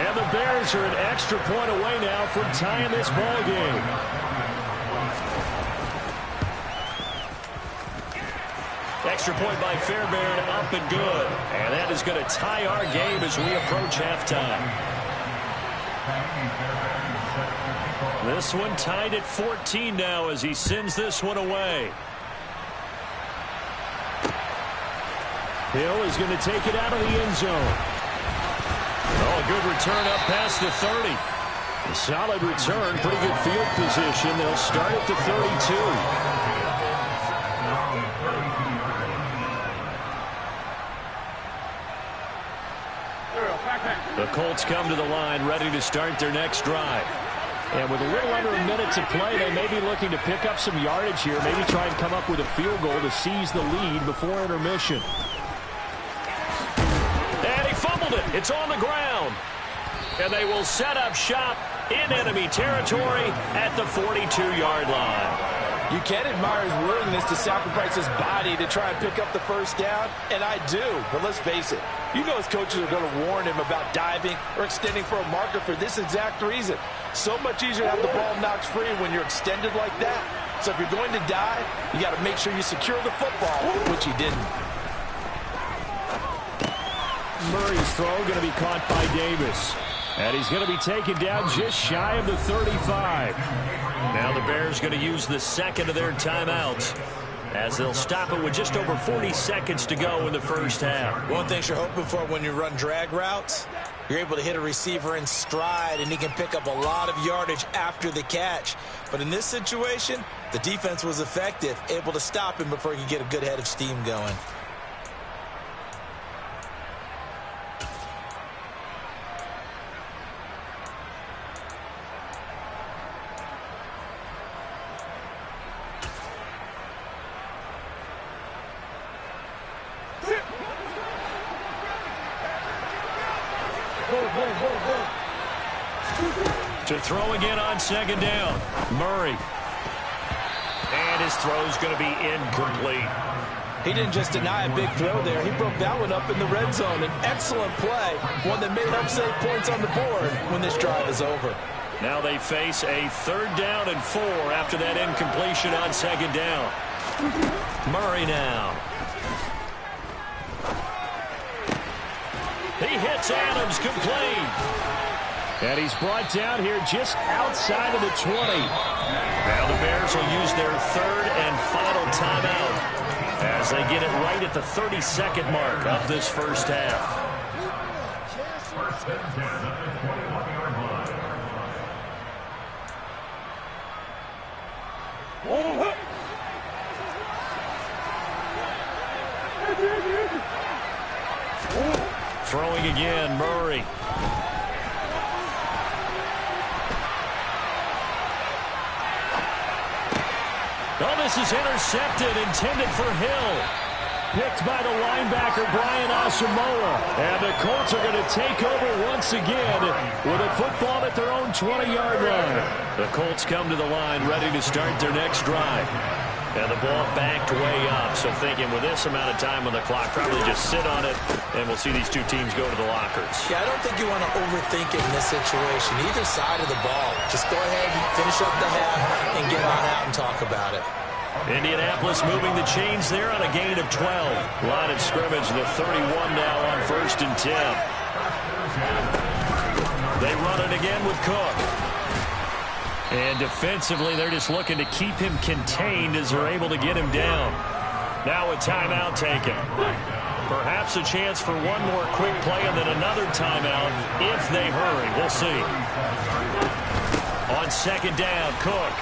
And the Bears are an extra point away now from tying this ball game. Extra point by Fairbairn, up and good. And that is going to tie our game as we approach halftime. This one tied at 14 now as he sends this one away. Hill is going to take it out of the end zone. Oh, a good return up past the 30. A solid return, pretty good field position. They'll start at the 32. The Colts come to the line, ready to start their next drive. And with a little under a minute to play, they may be looking to pick up some yardage here, maybe try and come up with a field goal to seize the lead before intermission. And he fumbled it. It's on the ground. And they will set up shop in enemy territory at the 42-yard line. You can admire his willingness to sacrifice his body to try and pick up the first down, and I do. But let's face it, you know his coaches are going to warn him about diving or extending for a marker for this exact reason. So much easier to have the ball knocked free when you're extended like that. So if you're going to dive, you got to make sure you secure the football, which he didn't. Murray's throw going to be caught by Davis. And he's going to be taken down just shy of the 35. Now the Bears going to use the second of their timeouts, as they'll stop it with just over 40 seconds to go in the first half. One thing you're hoping for when you run drag routes, you're able to hit a receiver in stride, and he can pick up a lot of yardage after the catch. But in this situation, the defense was effective, able to stop him before he could get a good head of steam going. To throw again on second down, Murray. And his throw's going to be incomplete. He didn't just deny a big throw there. He broke that one up in the red zone. An excellent play, one that may help save points on the board when this drive is over. Now they face a 3rd down and 4 after that incompletion on second down. Murray now. He hits Adams complete. And he's brought down here just outside of the 20. Now the Bears will use their 3rd and final timeout as they get it right at the 32nd mark of this first half. Throwing again, Murray. Oh, this is intercepted, intended for Hill. Picked by the linebacker, Brian Asamoah. And the Colts are going to take over once again with a football at their own 20-yard line. The Colts come to the line ready to start their next drive. And the ball backed way up. So thinking with this amount of time on the clock, probably just sit on it, and we'll see these two teams go to the lockers. Yeah, I don't think you want to overthink it in this situation. Either side of the ball. Just go ahead and finish up the half and get on out and talk about it. Indianapolis moving the chains there on a gain of 12. Line of scrimmage, the 31 now on 1st and 10. They run it again with Cook. And defensively, they're just looking to keep him contained as they're able to get him down. Now a timeout taken. Perhaps a chance for one more quick play and then another timeout if they hurry. We'll see. On 2nd down, Cook.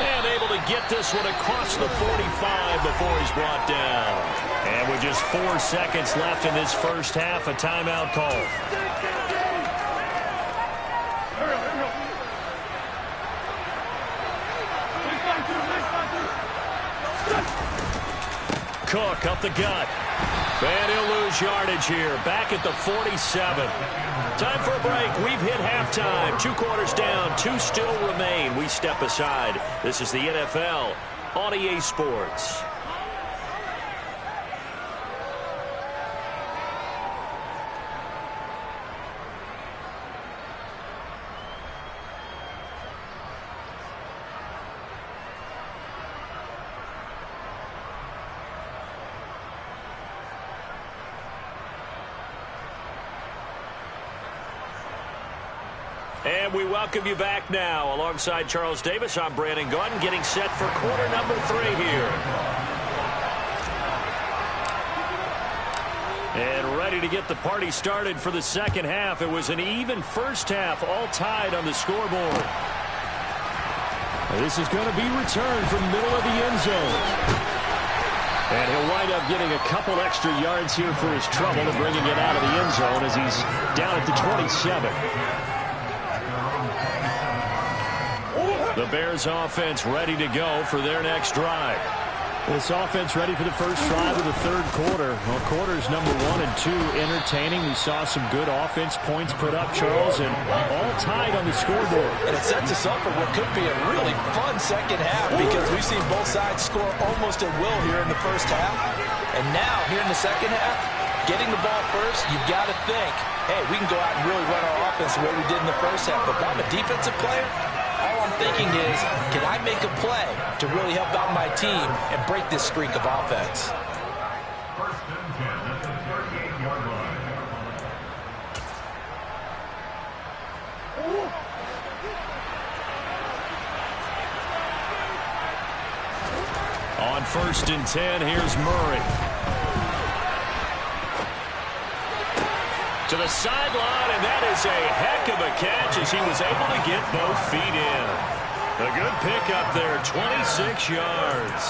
And able to get this one across the 45 before he's brought down. And with just 4 seconds left in this first half, a timeout call. Cook up the gut. And he'll lose yardage here. Back at the 47. Time for a break. We've hit halftime. 2 quarters down. 2 still remain. We step aside. This is the NFL on EA Sports. And we welcome you back now. Alongside Charles Davis, I'm Brandon Gunn, getting set for quarter number 3 here. And ready to get the party started for the second half. It was an even first half, all tied on the scoreboard. This is going to be returned from middle of the end zone. And he'll wind up getting a couple extra yards here for his trouble and bringing it out of the end zone as he's down at the 27. The Bears offense ready to go for their next drive. This offense ready for the first drive of the third quarter. Well, quarters number 1 and 2 entertaining. We saw some good offense points put up, Charles, and all tied on the scoreboard. And it sets us up for what could be a really fun second half because we've seen both sides score almost at will here in the first half. And now, here in the second half, getting the ball first, you've got to think, hey, we can go out and really run our offense the way we did in the first half. But if I'm a defensive player, all I'm thinking is, can I make a play to really help out my team and break this streak of offense? First and 10 at the 38-yard line. On 1st and 10, here's Murray. To the sideline, and that is a heck of a catch as he was able to get both feet in. A good pickup there, 26 yards.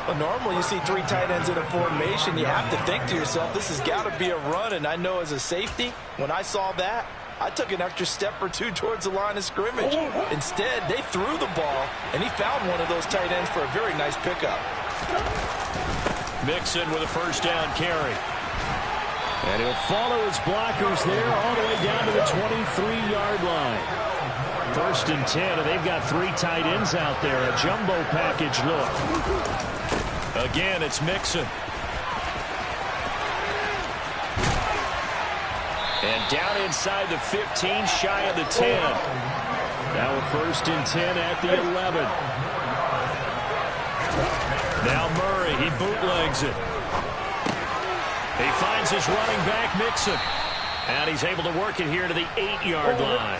Well, normally you see 3 tight ends in a formation. You have to think to yourself, this has got to be a run. And I know as a safety, when I saw that, I took an extra step or 2 towards the line of scrimmage. Instead, they threw the ball, and he found one of those tight ends for a very nice pickup. Mixon with a first down carry. And he'll follow his blockers there all the way down to the 23-yard line. 1st and 10, and they've got 3 tight ends out there. A jumbo package look. Again, it's Mixon. And down inside the 15, shy of the 10. Now a 1st and 10 at the 11. Now Murray, he bootlegs it. He finds his running back, Mixon. And he's able to work it here to the 8-yard line.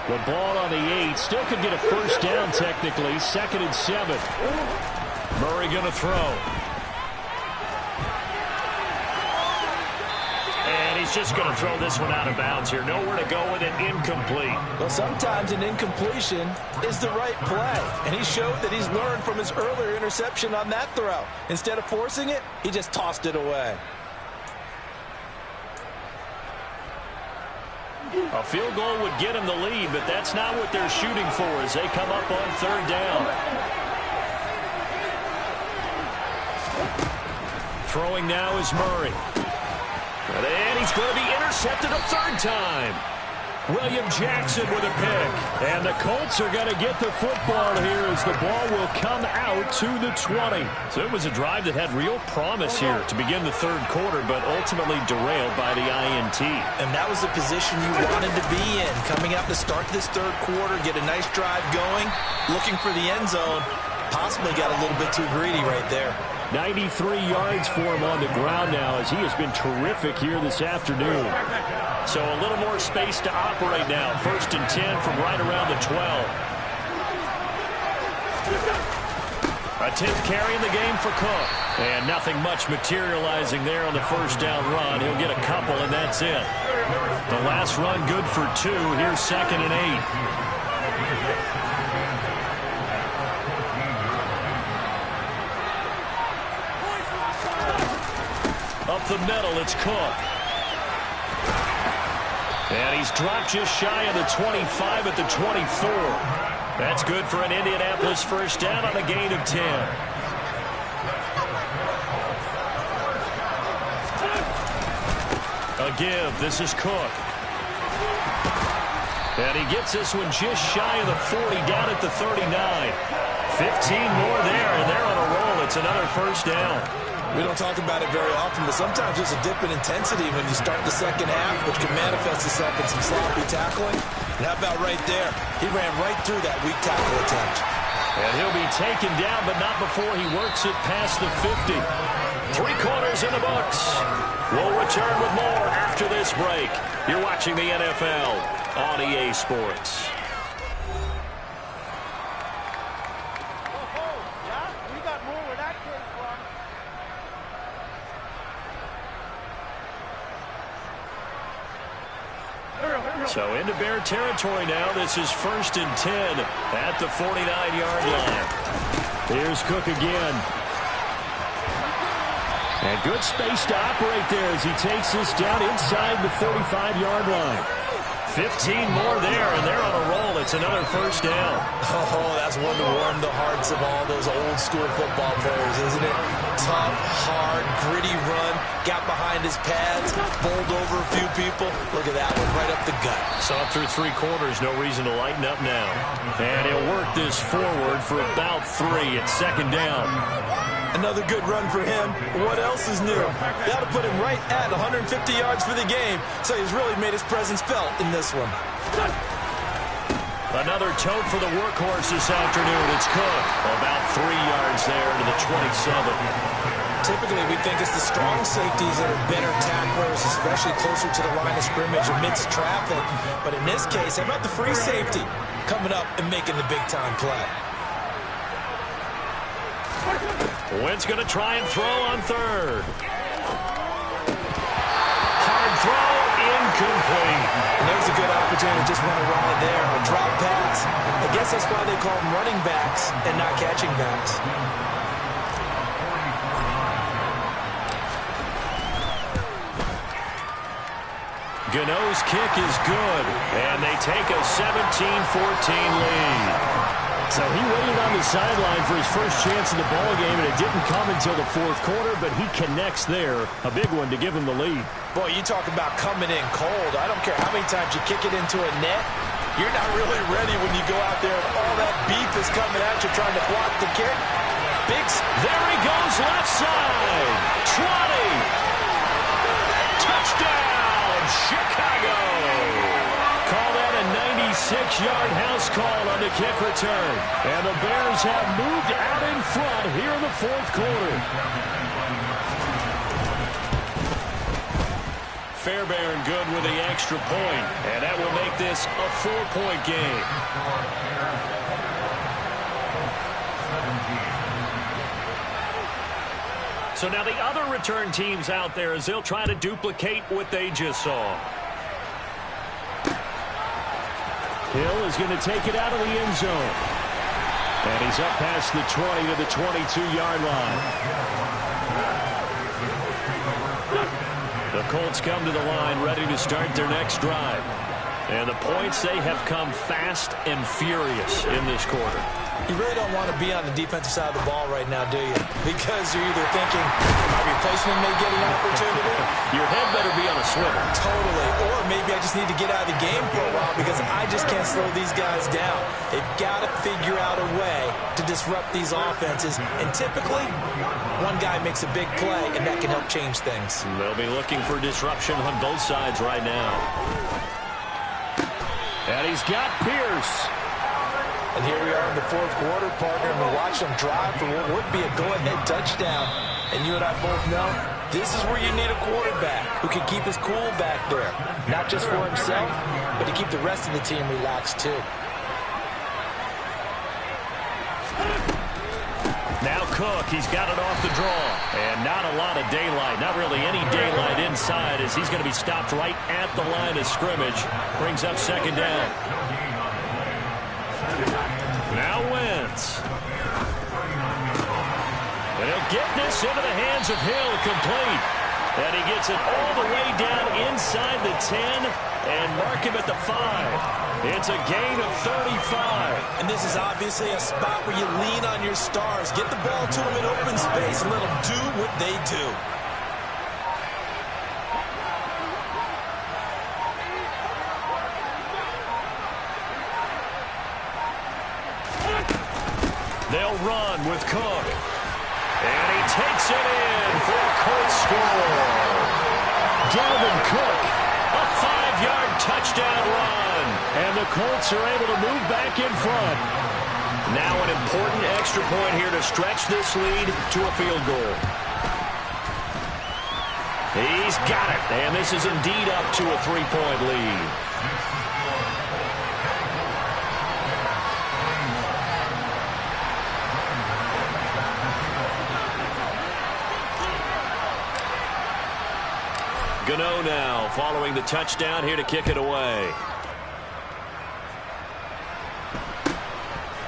The ball on the 8. Still could get a first down technically. 2nd and 7. Murray going to throw. And he's just going to throw this one out of bounds here. Nowhere to go with it. Incomplete. Well, sometimes an incompletion is the right play. And he showed that he's learned from his earlier interception on that throw. Instead of forcing it, he just tossed it away. A field goal would get him the lead, but that's not what they're shooting for as they come up on third down. Throwing now is Murray. And he's going to be intercepted a third time. William Jackson with a pick. And the Colts are going to get the football here as the ball will come out to the 20. So it was a drive that had real promise here to begin the third quarter, but ultimately derailed by the INT. And that was the position you wanted to be in. Coming out to start this third quarter, get a nice drive going, looking for the end zone. Possibly got a little bit too greedy right there. 93 yards for him on the ground now as he has been terrific here this afternoon. So a little more space to operate now. 1st and 10 from right around the 12. A 10th carry in the game for Cook. And nothing much materializing there on the first down run. He'll get a couple, and that's it. The last run good for 2. Here's 2nd and 8. Up the middle, it's Cook. And he's dropped just shy of the 25 at the 24. That's good for an Indianapolis first down on a gain of 10. A give. This is Cook. And he gets this one just shy of the 40 down at the 39. 15 more there, and they're on a roll. It's another first down. We don't talk about it very often, but sometimes there's a dip in intensity when you start the second half, which can manifest itself in some sloppy tackling. And how about right there? He ran right through that weak tackle attempt. And he'll be taken down, but not before he works it past the 50. 3 quarters in the books. We'll return with more after this break. You're watching the NFL on EA Sports. So into Bear territory now. This is 1st and 10 at the 49-yard line. Here's Cook again. And good space to operate there as he takes this down inside the 45-yard line. 15 more there, and they're on a roll. It's another first down. Oh, that's one to warm the hearts of all those old-school football players, isn't it? Tough, hard, gritty run. Got behind his pads, bowled over a few people. Look at that one, right up the gut. Saw through 3 quarters, no reason to lighten up now. And he'll work this forward for about 3 at 2nd down. Another good run for him. What else is new? That'll put him right at 150 yards for the game, so he's really made his presence felt in this one. Another tote for the workhorse this afternoon. It's Cook. About 3 yards there to the 27. Typically, we think it's the strong safeties that are better tacklers, especially closer to the line of scrimmage amidst traffic. But in this case, how about the free safety coming up and making the big-time play? Wentz going to try and throw on 3rd. Hard throw, incomplete. And there's a good opportunity to just run a ride there. A drop pass. I guess that's why they call them running backs and not catching backs. Gano's kick is good, and they take a 17-14 lead. So he waited on the sideline for his first chance in the ballgame, and it didn't come until the 4th quarter, but he connects there. A big one to give him the lead. Boy, you talk about coming in cold. I don't care how many times you kick it into a net. You're not really ready when you go out there and all that beef is coming at you trying to block the kick. There he goes, left side. 20. Touchdown, Chicago. Call that a 96-yard house call on the kick return. And the Bears have moved out in front here in the 4th quarter. Fairbairn good with the extra point. And that will make this a 4-point game. So now the other return teams out there as they'll try to duplicate what they just saw. Hill is going to take it out of the end zone. And he's up past the 20 to the 22-yard line. The Colts come to the line ready to start their next drive. And the points, they have come fast and furious in this quarter. You really don't want to be on the defensive side of the ball right now, do you? Because you're either thinking, my replacement may get an opportunity. Your head better be on a swivel. Totally. Or maybe I just need to get out of the game for a while because I just can't slow these guys down. They've got to figure out a way to disrupt these offenses. And typically, one guy makes a big play, and that can help change things. They'll be looking for disruption on both sides right now. And he's got Pierce. And here we are in the fourth quarter, partner, and we watch them drive for what would be a go-ahead touchdown. And you and I both know this is where you need a quarterback who can keep his cool back there. Not just for himself, but to keep the rest of the team relaxed too. Now Cook, he's got it off the draw. And not a lot of daylight, not really any daylight inside as he's going to be stopped right at the line of scrimmage. Brings up second down. Now Wentz. And he'll get this into the hands of Hill, complete. And he gets it all the way down inside the 10 and mark him at the 5. It's a gain of 35. And this is obviously a spot where you lean on your stars. Get the ball to them in open space and let them do what they do. They'll run with Cook. And he takes it in for a Colts score. Dalvin Cook, a 5-yard touchdown run. And the Colts are able to move back in front. Now an important extra point here to stretch this lead to a field goal. He's got it. And this is indeed up to a 3-point lead. Gano now following the touchdown here to kick it away.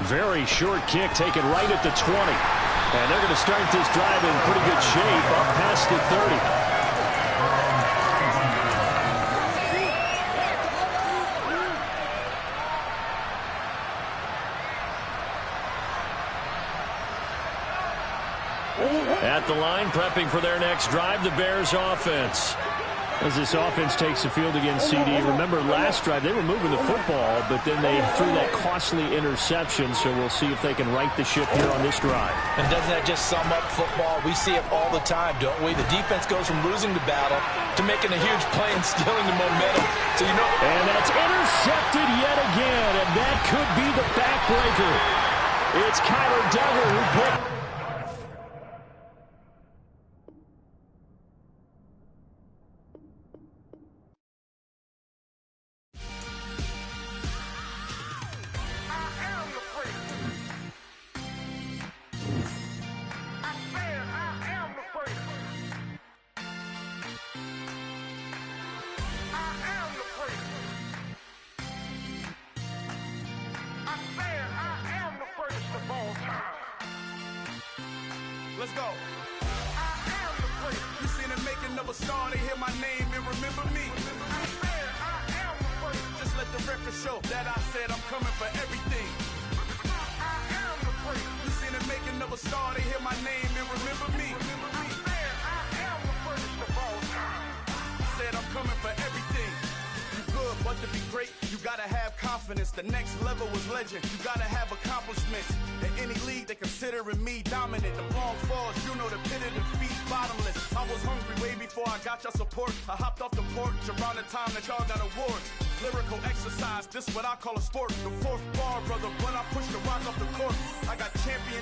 Very short kick taken right at the 20. And they're going to start this drive in pretty good shape up past the 30. At the line, prepping for their next drive, the Bears offense. As this offense takes the field against CD, remember last drive they were moving the football, but then they threw that costly interception, so we'll see if they can right the ship here on this drive. And doesn't that just sum up football? We see it all the time, don't we? The defense goes from losing the battle to making a huge play and stealing the momentum. So you know. And that's intercepted yet again, and that could be the backbreaker. It's Kyler Duggar who put. Let's go. I am the freak. You seen the making of a star, they hear my name and remember me. I said I am the freak. Just let the record show that I said I'm coming for everything. I am the freak. You seen the making of a star, they hear my name and remember me. I said I am the first of all time. I said I'm coming for everything. You good, but to be great, you gotta have confidence. The next level was legend. You gotta have accomplishments. In any league, they considering me dominant. The long falls, you know the pit of defeat, bottomless. I was hungry way before I got your support. I hopped off the porch around the time that y'all got awards. Lyrical exercise, this what I call a sport. The fourth bar, brother, when I push the rock off the court. I got champion